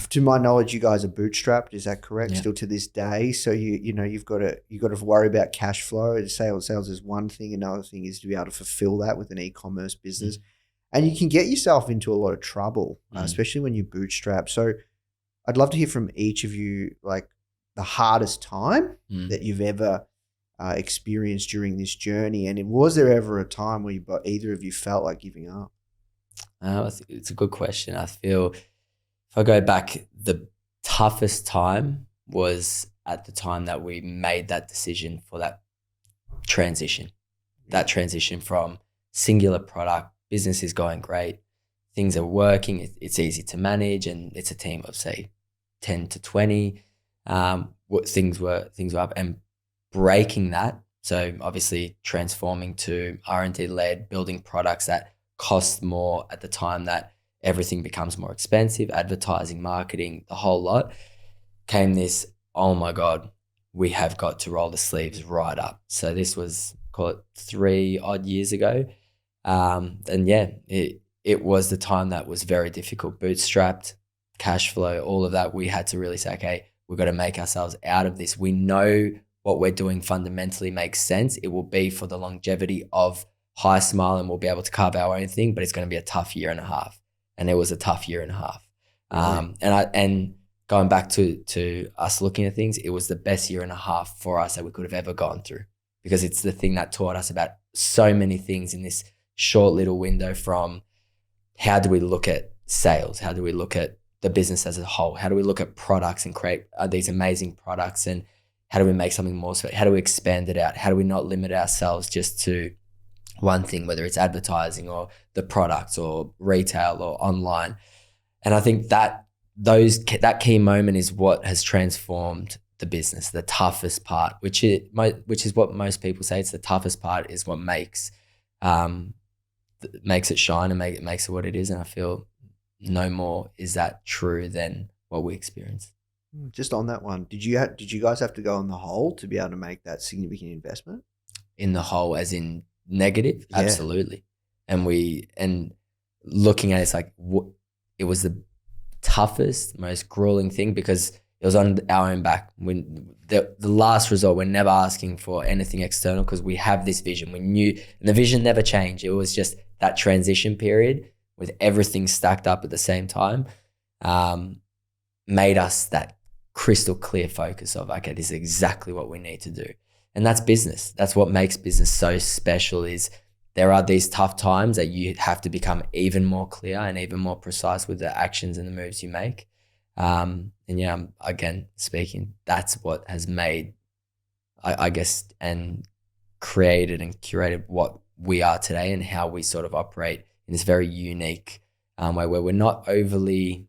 To my knowledge, you guys are bootstrapped. Is that correct? Yeah. Still to this day. So you've got to worry about cash flow. Sales is one thing. Another thing is to be able to fulfill that with an e-commerce business, and you can get yourself into a lot of trouble, especially when you bootstrap. So I'd love to hear from each of you, like, the hardest time that you've ever experienced during this journey, and was there ever a time where either of you felt like giving up? It's a good question. I feel, if I go back, the toughest time was at the time that we made that decision for that transition from singular product, business is going great, things are working, it's easy to manage, and it's a team of, say, 10 to 20. Things were up, and breaking that. So obviously transforming to R&D led, building products that cost more at the time that everything becomes more expensive, advertising, marketing, the whole lot, came this, oh my God, we have got to roll the sleeves right up. So this was, call it 3 odd years ago. And yeah, it was the time that was very difficult, bootstrapped, cash flow, all of that. We had to really say, okay, we've got to make ourselves out of this. We know what we're doing fundamentally makes sense. It will be for the longevity of HiSmile, and we'll be able to carve our own thing, but it's going to be a tough year and a half. And it was a tough year and a half. And going back to us looking at things, it was the best year and a half for us that we could have ever gone through, because it's the thing that taught us about so many things in this short little window, from how do we look at sales? How do we look at the business as a whole? How do we look at products and create these amazing products? And how do we make something more special? How do we expand it out? How do we not limit ourselves just to one thing, whether it's advertising or the products or retail or online? And I think that key moment is what has transformed the business, the toughest part, which is what most people say. It's the toughest part is what makes it shine and makes it what it is. And I feel no more is that true than what we experienced. Just on that one, did you guys have to go in the hole to be able to make that significant investment? In the hole, as in negative? Yeah. Absolutely. And looking at it, it's like, it was the toughest, most grueling thing, because it was on our own back. When the last result, we're never asking for anything external, because we have this vision. We knew, and the vision never changed. It was just that transition period with everything stacked up at the same time, made us that crystal clear focus of, okay, this is exactly what we need to do. And that's business. That's what makes business so special, is there are these tough times that you have to become even more clear and even more precise with the actions and the moves you make. And yeah, again, speaking, that's what has made, I guess, and created and curated what we are today and how we sort of operate in this very unique way, where we're not overly,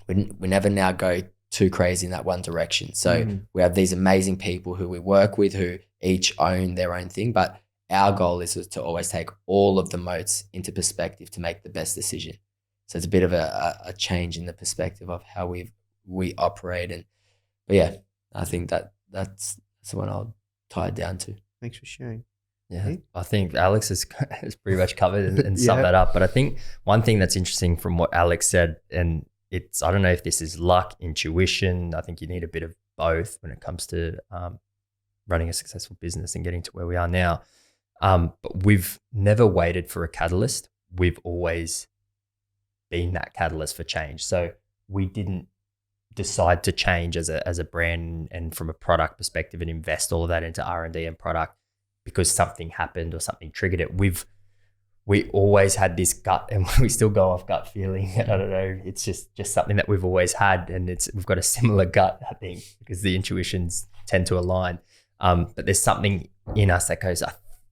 we never now go too crazy in that one direction. So we have these amazing people who we work with who each own their own thing, but our goal is to always take all of the modes into perspective to make the best decision. So it's a bit of a change in the perspective of how we operate. But yeah, I think that's what I'll tie it down to. Thanks for sharing. Yeah, I think Alex has pretty much covered and summed that up. But I think one thing that's interesting from what Alex said, and I don't know if this is luck, intuition. I think you need a bit of both when it comes to running a successful business and getting to where we are now. But we've never waited for a catalyst. We've always been that catalyst for change. So we didn't decide to change as a brand and from a product perspective and invest all of that into R&D and product because something happened or something triggered it. We always had this gut, and we still go off gut feeling. I don't know. It's just something that we've always had, and we've got a similar gut, I think, because the intuitions tend to align. But there's something in us that goes,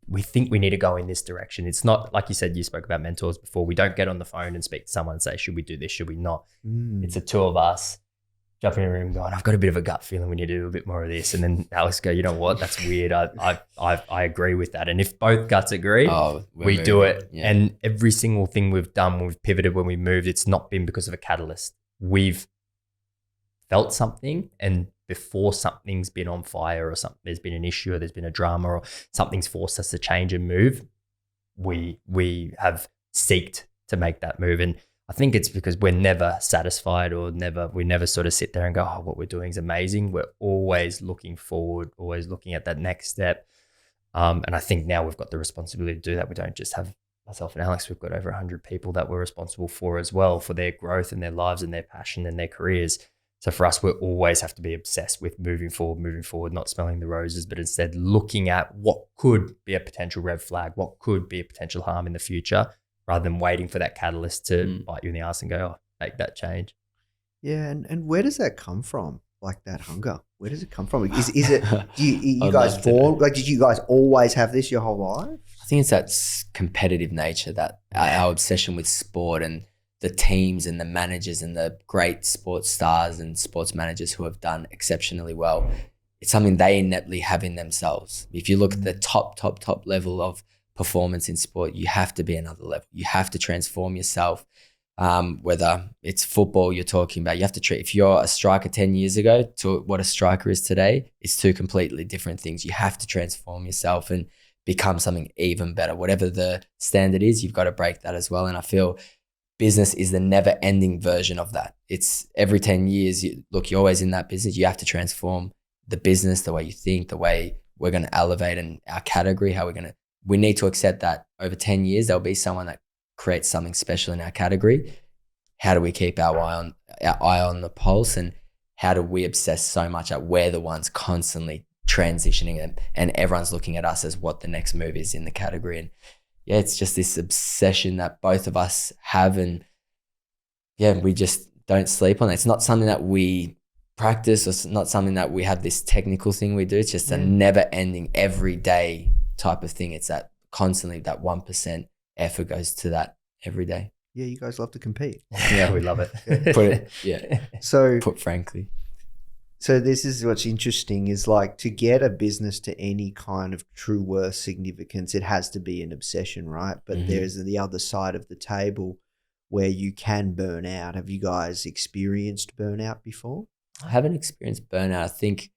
we think we need to go in this direction. It's not like you said, you spoke about mentors before. We don't get on the phone and speak to someone and say, should we do this? Should we not? It's the two of us jumping in a room going, I've got a bit of a gut feeling we need to do a bit more of this. And then Alex go, you know what? That's weird. I agree with that. And if both guts agree, we do it. Yeah. And every single thing we've done, when we've pivoted, when we moved, it's not been because of a catalyst. We've felt something, and before something's been on fire or something, there's been an issue or there's been a drama or something's forced us to change and move, we have seeked to make that move. And I think it's because we're never satisfied we never sort of sit there and go, oh, what we're doing is amazing. We're always looking forward, always looking at that next step. And I think now we've got the responsibility to do that. We don't just have myself and Alex, we've got over 100 people that we're responsible for as well, for their growth and their lives and their passion and their careers. So for us, we always have to be obsessed with moving forward, not smelling the roses, but instead looking at what could be a potential red flag, what could be a potential harm in the future, rather than waiting for that catalyst to bite you in the ass and go, oh, make that change. Yeah, and where does that come from? Like that hunger, where does it come from? Is it? Do you guys born? Like, did you guys always have this your whole life? I think it's that competitive nature, that our obsession with sport and the teams and the managers and the great sports stars and sports managers who have done exceptionally well. It's something they innately have in themselves. If you look at the top level of performance in sport, you have to be another level. You have to transform yourself. Whether it's football you're talking about, you have to treat, if you're a striker 10 years ago to what a striker is today, it's two completely different things. You have to transform yourself and become something even better. Whatever the standard is, you've got to break that as well. And I feel business is the never ending version of that. It's every 10 years, you're always in that business. You have to transform the business, the way you think, the way we're going to elevate in our category, we need to accept that over 10 years, there'll be someone that creates something special in our category. How do we keep our eye on the pulse, and how do we obsess so much that we're the ones constantly transitioning and everyone's looking at us as what the next move is in the category? And yeah, it's just this obsession that both of us have, and yeah, we just don't sleep on it. It's not something that we practice, or it's not something that we have this technical thing we do. It's just a never ending, everyday type of thing. It's that constantly, that 1% effort goes to that every day. Yeah, you guys love to compete. Yeah, we love it. Put frankly. So this is what's interesting, is like, to get a business to any kind of true worth significance, it has to be an obsession, right? But there's the other side of the table where you can burn out. Have you guys experienced burnout before? I haven't experienced burnout. I think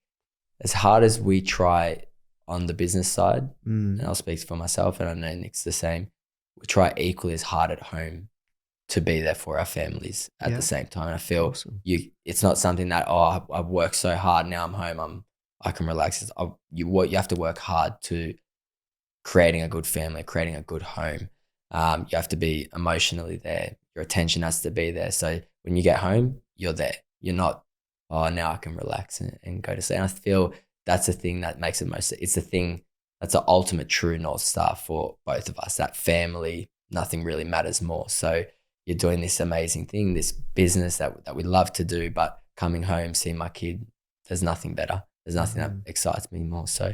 as hard as we try on the business side, and I'll speak for myself, and I know Nick's the same, we try equally as hard at home to be there for our families at the same time. And I feel it's not something that, I've worked so hard, now I'm home, I can relax. You have to work hard to creating a good family, creating a good home. You have to be emotionally there. Your attention has to be there. So when you get home, you're there. You're not oh, now I can relax and go to sleep. And I feel that's the thing that makes it it's the thing that's the ultimate true North Star for both of us, that family, nothing really matters more. So you're doing this amazing thing, this business that we love to do, but coming home, seeing my kid, there's nothing better. There's nothing that excites me more. So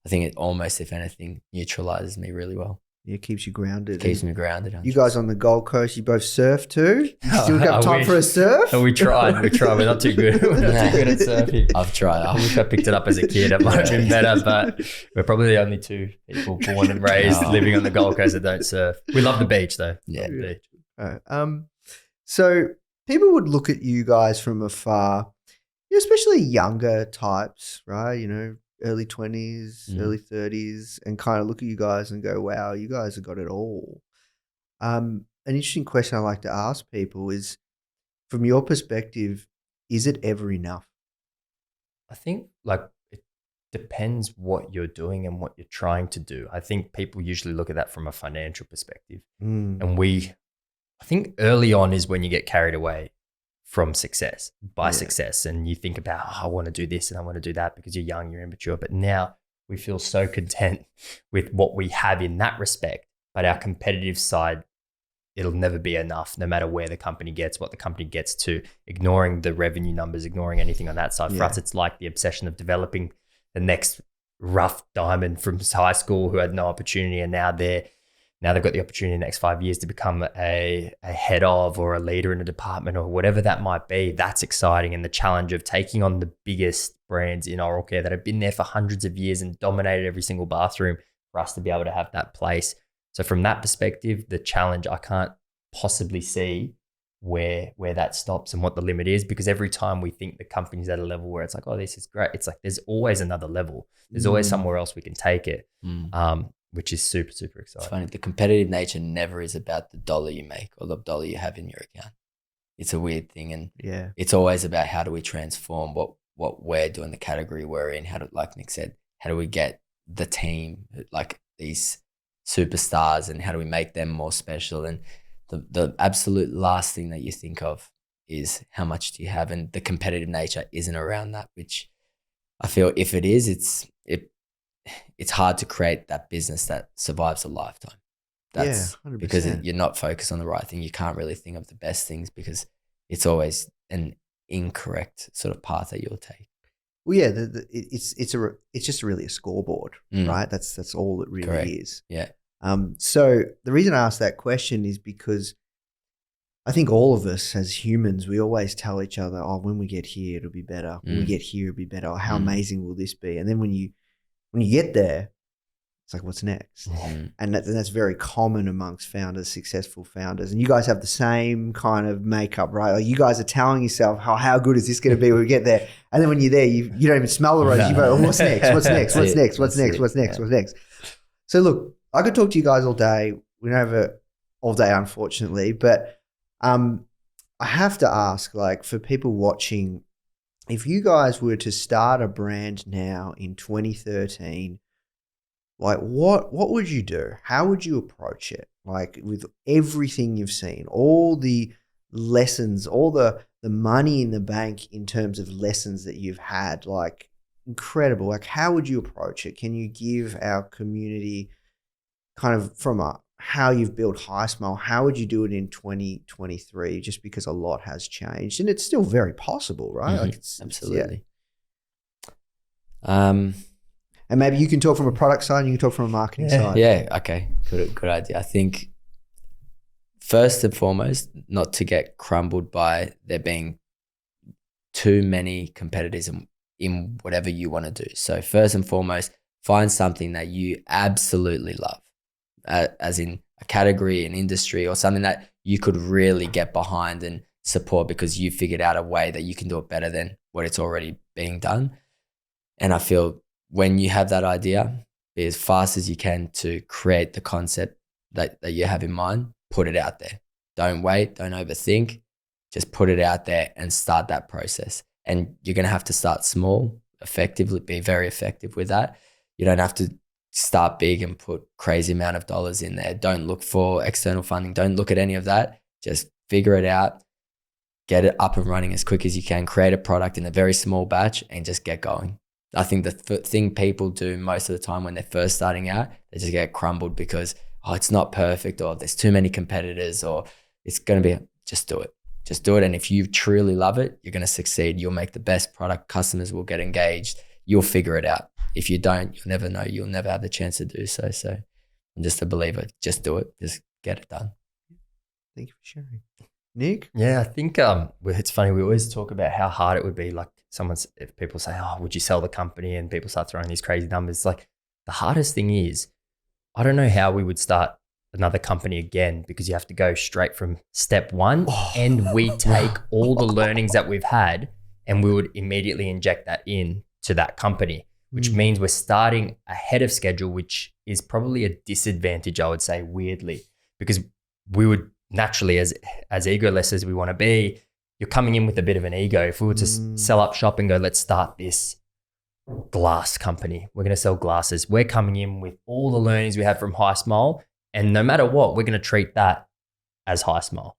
I think it almost, if anything, neutralizes me really well. It keeps you grounded. Keeps me grounded. 100%. You guys on the Gold Coast, you both surf too? You still have time for a surf? We tried. We're not too good. We're not too good at surfing. I've tried. I wish I picked it up as a kid. It might have been better, but we're probably the only two people born and raised living on the Gold Coast that don't surf. We love the beach though. Yeah. Love the beach. Right. So people would look at you guys from afar, especially younger types, right? You know, early 20s, early 30s, and kind of look at you guys and go, wow, you guys have got it all. An interesting question I like to ask people is, from your perspective, is it ever enough? I think like it depends what you're doing and what you're trying to do. I think people usually look at that from a financial perspective. And I think early on is when you get carried away from success, by success. And you think about, I want to do this and I want to do that because you're young, you're immature. But now we feel so content with what we have in that respect. But our competitive side, it'll never be enough, no matter where the company gets, what the company gets to, ignoring the revenue numbers, ignoring anything on that side. For us, it's like the obsession of developing the next rough diamond from high school who had no opportunity. And now they've got the opportunity in the next 5 years to become a head of or a leader in a department or whatever that might be. That's exciting. And the challenge of taking on the biggest brands in oral care that have been there for hundreds of years and dominated every single bathroom, for us to be able to have that place. So from that perspective, the challenge, I can't possibly see where that stops and what the limit is, because every time we think the company's at a level where it's like, oh, this is great, it's like there's always another level. There's always somewhere else we can take it. Which is super, super exciting. It's funny. The competitive nature never is about the dollar you make or the dollar you have in your account. It's a weird thing. And it's always about how do we transform what we're doing, the category we're in, how do, like Nik said, how do we get the team, like these superstars, and how do we make them more special? And the absolute last thing that you think of is how much do you have? And the competitive nature isn't around that, which I feel if it is, it's hard to create that business that survives a lifetime. That's 100%. Because you're not focused on the right thing. You can't really think of the best things because it's always an incorrect sort of path that you'll take. Well, yeah, it's just really a scoreboard, right? That's all it really is. Yeah. So the reason I asked that question is because I think all of us as humans, we always tell each other, oh, when we get here, it'll be better. When we get here, it'll be better. Oh, how amazing will this be? And then when you get there, it's like, what's next? And that's very common amongst founders, successful founders. And you guys have the same kind of makeup, right? Like you guys are telling yourself, how good is this going to be when we get there? And then when you're there, you don't even smell the roses. You go, oh, what's next? What's next? What's next? What's next? What's next? What's next? So look, I could talk to you guys all day. We don't have it all day, unfortunately. But I have to ask, like, for people watching, if you guys were to start a brand now in 2013, like what would you do? How would you approach it? Like with everything you've seen, all the lessons, all the money in the bank in terms of lessons that you've had, like incredible. Like how would you approach it? Can you give our community kind of from how you've built HiSmile, how would you do it in 2023? Just because a lot has changed and it's still very possible, right? Like Absolutely. And maybe you can talk from a product side and you can talk from a marketing side. Yeah. Okay. Good idea. I think first and foremost, not to get crumbled by there being too many competitors in whatever you want to do. So first and foremost, find something that you absolutely love, as in a category, an industry, or something that you could really get behind and support because you figured out a way that you can do it better than what it's already being done. And I feel when you have that idea, be as fast as you can to create the concept that you have in mind, put it out there. Don't wait, don't overthink, just put it out there and start that process. And you're going to have to start small, effectively, be very effective with that. You don't have to start big and put crazy amount of dollars in there. Don't look for external funding. Don't look at any of that. Just figure it out. get it up and running as quick as you can, create a product in a very small batch and just get going. I think the thing people do most of the time when they're first starting out, they just get crumbled because, it's not perfect, or there's too many competitors, or it's going to be, just do it. Just do it. And if you truly love it, you're going to succeed. You'll make the best product. Customers will get engaged. You'll figure it out. If you don't, you'll never know. You'll never have the chance to do so. So I'm just a believer. Just do it. Just get it done. Thank you for sharing. Nik? Yeah, I think it's funny. We always talk about how hard it would be. Like if people say, would you sell the company? And people start throwing these crazy numbers. Like the hardest thing is, I don't know how we would start another company again, because you have to go straight from step one and we take all the learnings that we've had and we would immediately inject that in to that company, which means we're starting ahead of schedule, which is probably a disadvantage, I would say, weirdly, because we would naturally, as egoless as we want to be, you're coming in with a bit of an ego. If we were to sell up shop and go, let's start this glass company, we're going to sell glasses. We're coming in with all the learnings we have from HiSmile, and no matter what, we're going to treat that as HiSmile,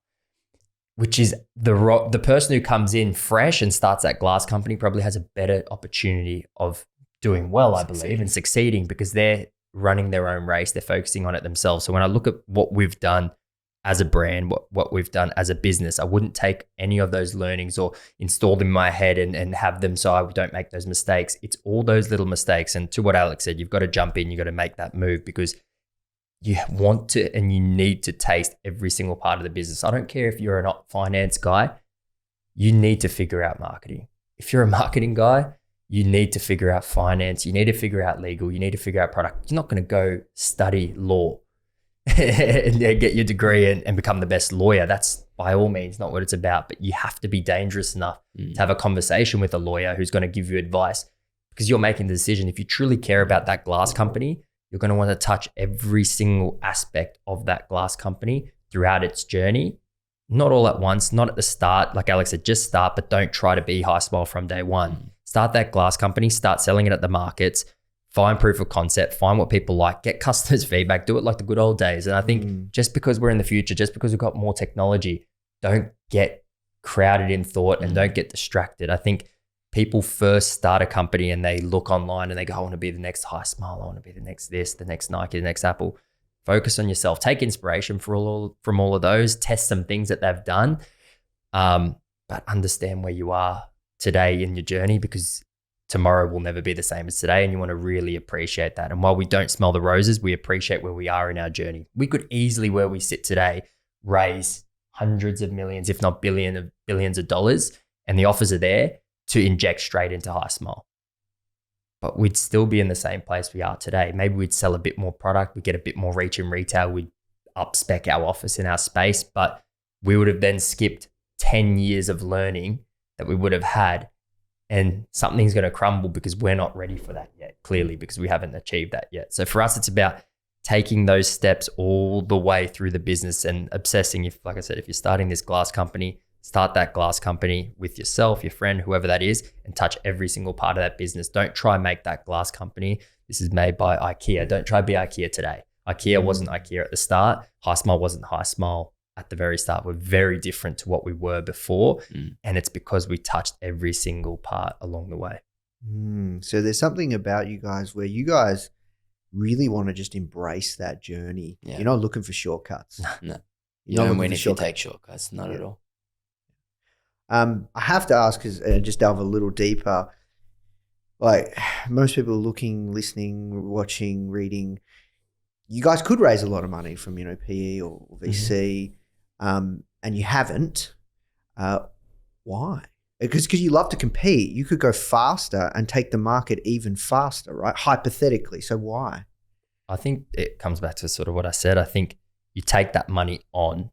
which is the person who comes in fresh and starts that glass company probably has a better opportunity of doing well, I believe, and succeeding, because they're running their own race. They're focusing on it themselves. So when I look at what we've done as a brand, what we've done as a business, I wouldn't take any of those learnings or install them in my head and have them so I don't make those mistakes. It's all those little mistakes. And to what Alex said, you've got to jump in, you've got to make that move, because you want to and you need to taste every single part of the business. I don't care if you're a finance guy, you need to figure out marketing. If you're a marketing guy, you need to figure out finance, you need to figure out legal, you need to figure out product. You're not going to go study law and get your degree and become the best lawyer. That's by all means not what it's about, but you have to be dangerous enough to have a conversation with a lawyer who's going to give you advice, because you're making the decision. If you truly care about that glass company, you're going to want to touch every single aspect of that glass company throughout its journey, not all at once, not at the start. Like Alex said, just start, but don't try to be HiSmile from day one. Start that glass company, start selling it at the markets, find proof of concept, find what people like, get customers' feedback, do it like the good old days. And I think just because we're in the future, just because we've got more technology, don't get crowded in thought and don't get distracted. I think people first start a company and they look online and they go, I want to be the next HiSmile, I want to be the next this, the next Nike, the next Apple. Focus on yourself. Take inspiration from all of those. Test some things that they've done, but understand where you are today in your journey, because tomorrow will never be the same as today, and you want to really appreciate that. And while we don't smell the roses, we appreciate where we are in our journey. We could easily, where we sit today, raise hundreds of millions, if not billions of dollars, and the offers are there to inject straight into HiSmile. But we'd still be in the same place we are today. Maybe we'd sell a bit more product, we'd get a bit more reach in retail, we'd up-spec our office in our space, but we would have then skipped 10 years of learning that we would have had, and something's going to crumble because we're not ready for that yet, clearly, because we haven't achieved that yet. So for us, it's about taking those steps all the way through the business and obsessing. Like I said, if you're starting this glass company, start that glass company with yourself, your friend, whoever that is, and touch every single part of that business. Don't try and make that glass company. This is made by IKEA. Don't try to be IKEA today. IKEA wasn't IKEA at the start. HiSmile wasn't HiSmile at the very start. We're very different to what we were before. And it's because we touched every single part along the way. So there's something about you guys where you guys really want to just embrace that journey. Yeah. You're not looking for shortcuts. No. You don't win if you take shortcuts. Not at all. I have to ask, and just delve a little deeper, like most people looking, listening, watching, reading, you guys could raise a lot of money from, PE or VC, and you haven't. Why? Because you love to compete. You could go faster and take the market even faster, right? Hypothetically. So why? I think it comes back to sort of what I said. I think you take that money on,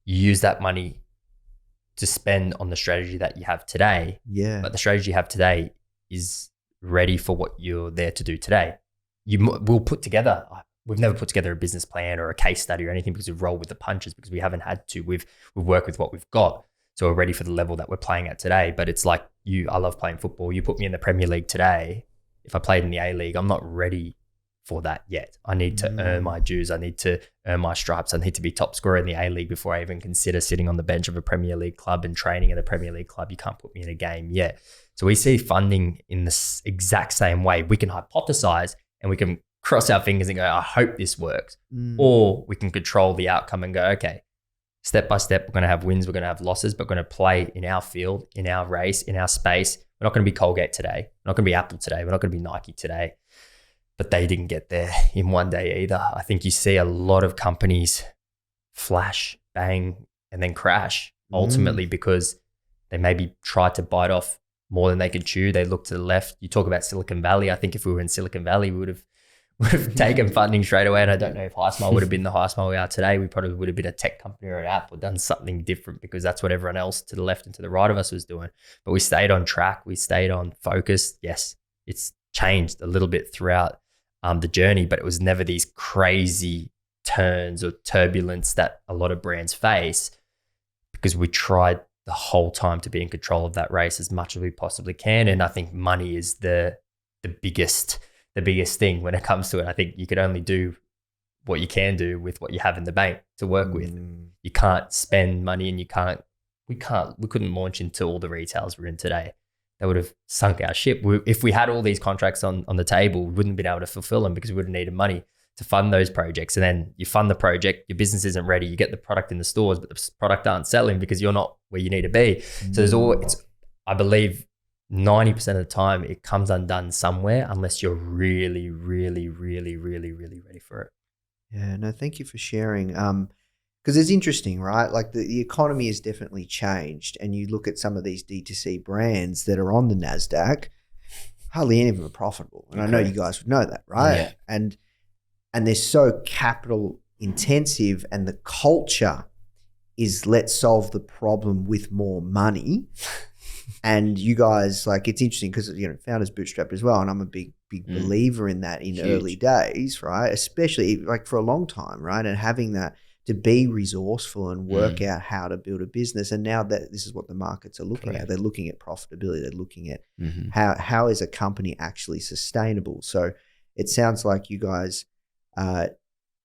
you use that money to spend on the strategy that you have today. Yeah. But the strategy you have today is ready for what you're there to do today. We'll put together, we've never put together a business plan or a case study or anything because we've rolled with the punches, because we haven't had to. We've worked with what we've got. So we're ready for the level that we're playing at today. But it's like I love playing football. You put me in the Premier League today. If I played in the A-League, I'm not ready for that yet. I need to earn my dues. I need to earn my stripes. I need to be top scorer in the A-League before I even consider sitting on the bench of a Premier League club and training at a Premier League club. You can't put me in a game yet. So we see funding in the exact same way. We can hypothesize and we can cross our fingers and go, I hope this works. Or we can control the outcome and go, okay, step by step, we're going to have wins, we're going to have losses, but we're going to play in our field, in our race, in our space. We're not going to be Colgate today. We're not going to be Apple today. We're not going to be Nike today. But they didn't get there in one day either. I think you see a lot of companies flash, bang, and then crash ultimately because they maybe tried to bite off more than they could chew. They look to the left. You talk about Silicon Valley. I think if we were in Silicon Valley, we would have taken funding straight away. And I don't know if HiSmile would have been the HiSmile we are today. We probably would have been a tech company or an app or done something different because that's what everyone else to the left and to the right of us was doing. But we stayed on track. We stayed on focus. Yes, it's changed a little bit throughout the journey, but it was never these crazy turns or turbulence that a lot of brands face because we tried the whole time to be in control of that race as much as we possibly can. And I think money is the biggest thing when it comes to it. I think you could only do what you can do with what you have in the bank to work with. You can't spend money and we couldn't launch into all the retails we're in today. That would have sunk our ship. If we had all these contracts on the table, we wouldn't have been able to fulfill them because we would have needed money to fund those projects. And then you fund the project, your business isn't ready, you get the product in the stores, but the product aren't selling because you're not where you need to be. So I believe 90% of the time it comes undone somewhere unless you're really, really, really, really, really ready for it. Yeah, no, thank you for sharing. Because it's interesting, right? Like the economy has definitely changed, and you look at some of these D2C brands that are on the NASDAQ, hardly any of them are profitable. And I know you guys would know that, right? Yeah. And they're so capital intensive, and the culture is let's solve the problem with more money. And you guys, like, it's interesting because, Foundr's bootstrapped as well. And I'm a big believer in that in early days, right? Especially like for a long time, right? And having that to be resourceful and work out how to build a business. And now that this is what the markets are looking at, they're looking at profitability. They're looking at how is a company actually sustainable. So it sounds like you guys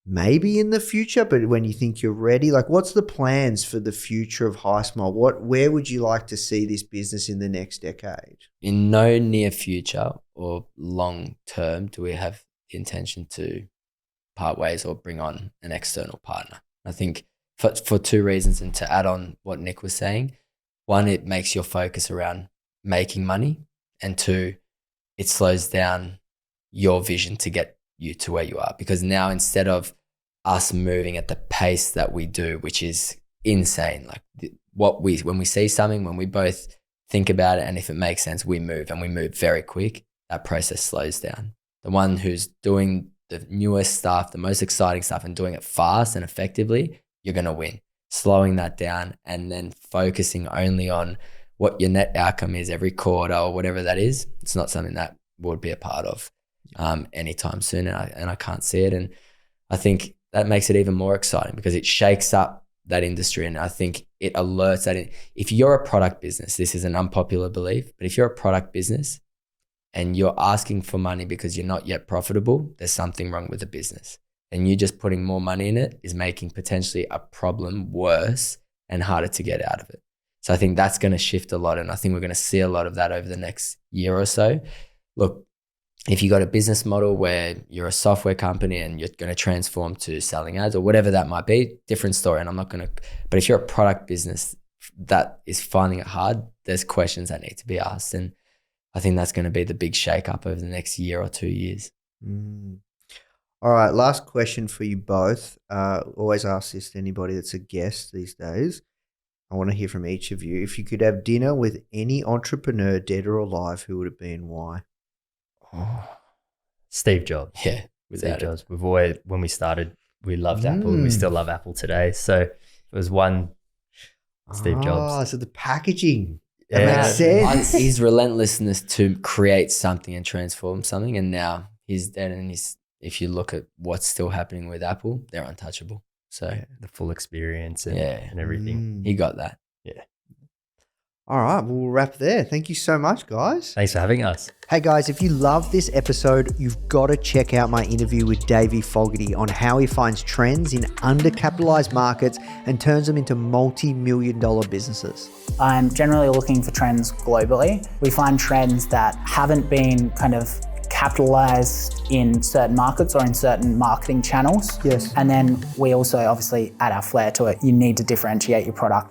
maybe in the future, but when you think you're ready, like what's the plans for the future of HiSmile? Where would you like to see this business in the next decade? In no near future or long term do we have the intention to part ways or bring on an external partner. I think for two reasons, and to add on what Nik was saying, one, it makes your focus around making money, and two, it slows down your vision to get you to where you are. Because now instead of us moving at the pace that we do, which is insane, like when we see something, when we both think about it, and if it makes sense, we move, and we move very quick, that process slows down. The one who's doing the newest stuff, the most exciting stuff, and doing it fast and effectively, you're going to win. Slowing that down and then focusing only on what your net outcome is every quarter or whatever that is, it's not something that would be a part of anytime soon. And I can't see it. And I think that makes it even more exciting because it shakes up that industry. And I think it alerts that if you're a product business, this is an unpopular belief, but if you're a product business and you're asking for money because you're not yet profitable, there's something wrong with the business. And you just putting more money in it is making potentially a problem worse and harder to get out of it. So I think that's going to shift a lot. And I think we're going to see a lot of that over the next year or so. Look, if you got a business model where you're a software company and you're going to transform to selling ads or whatever that might be, different story. And I'm not going to, but if you're a product business that is finding it hard, there's questions that need to be asked. And I think that's going to be the big shake-up over the next year or 2 years. All right, last question for you both. Always ask this to anybody that's a guest these days. I want to hear from each of you. If you could have dinner with any entrepreneur, dead or alive, who would it be and why? Steve Jobs. Yeah, Steve Jobs. We've always, when we started, we loved Apple and we still love Apple today. So it was one Steve Jobs. Oh, so the packaging. That makes sense. His relentlessness to create something and transform something, and now he's dead. And if you look at what's still happening with Apple, they're untouchable. So the full experience and everything. He got that. Yeah. All right, we'll wrap there. Thank you so much, guys. Thanks for having us. Hey guys, if you love this episode, you've got to check out my interview with Davey Fogarty on how he finds trends in undercapitalized markets and turns them into multi-million-dollar businesses. I'm generally looking for trends globally. We find trends that haven't been kind of capitalized in certain markets or in certain marketing channels. Yes. And then we also obviously add our flair to it. You need to differentiate your product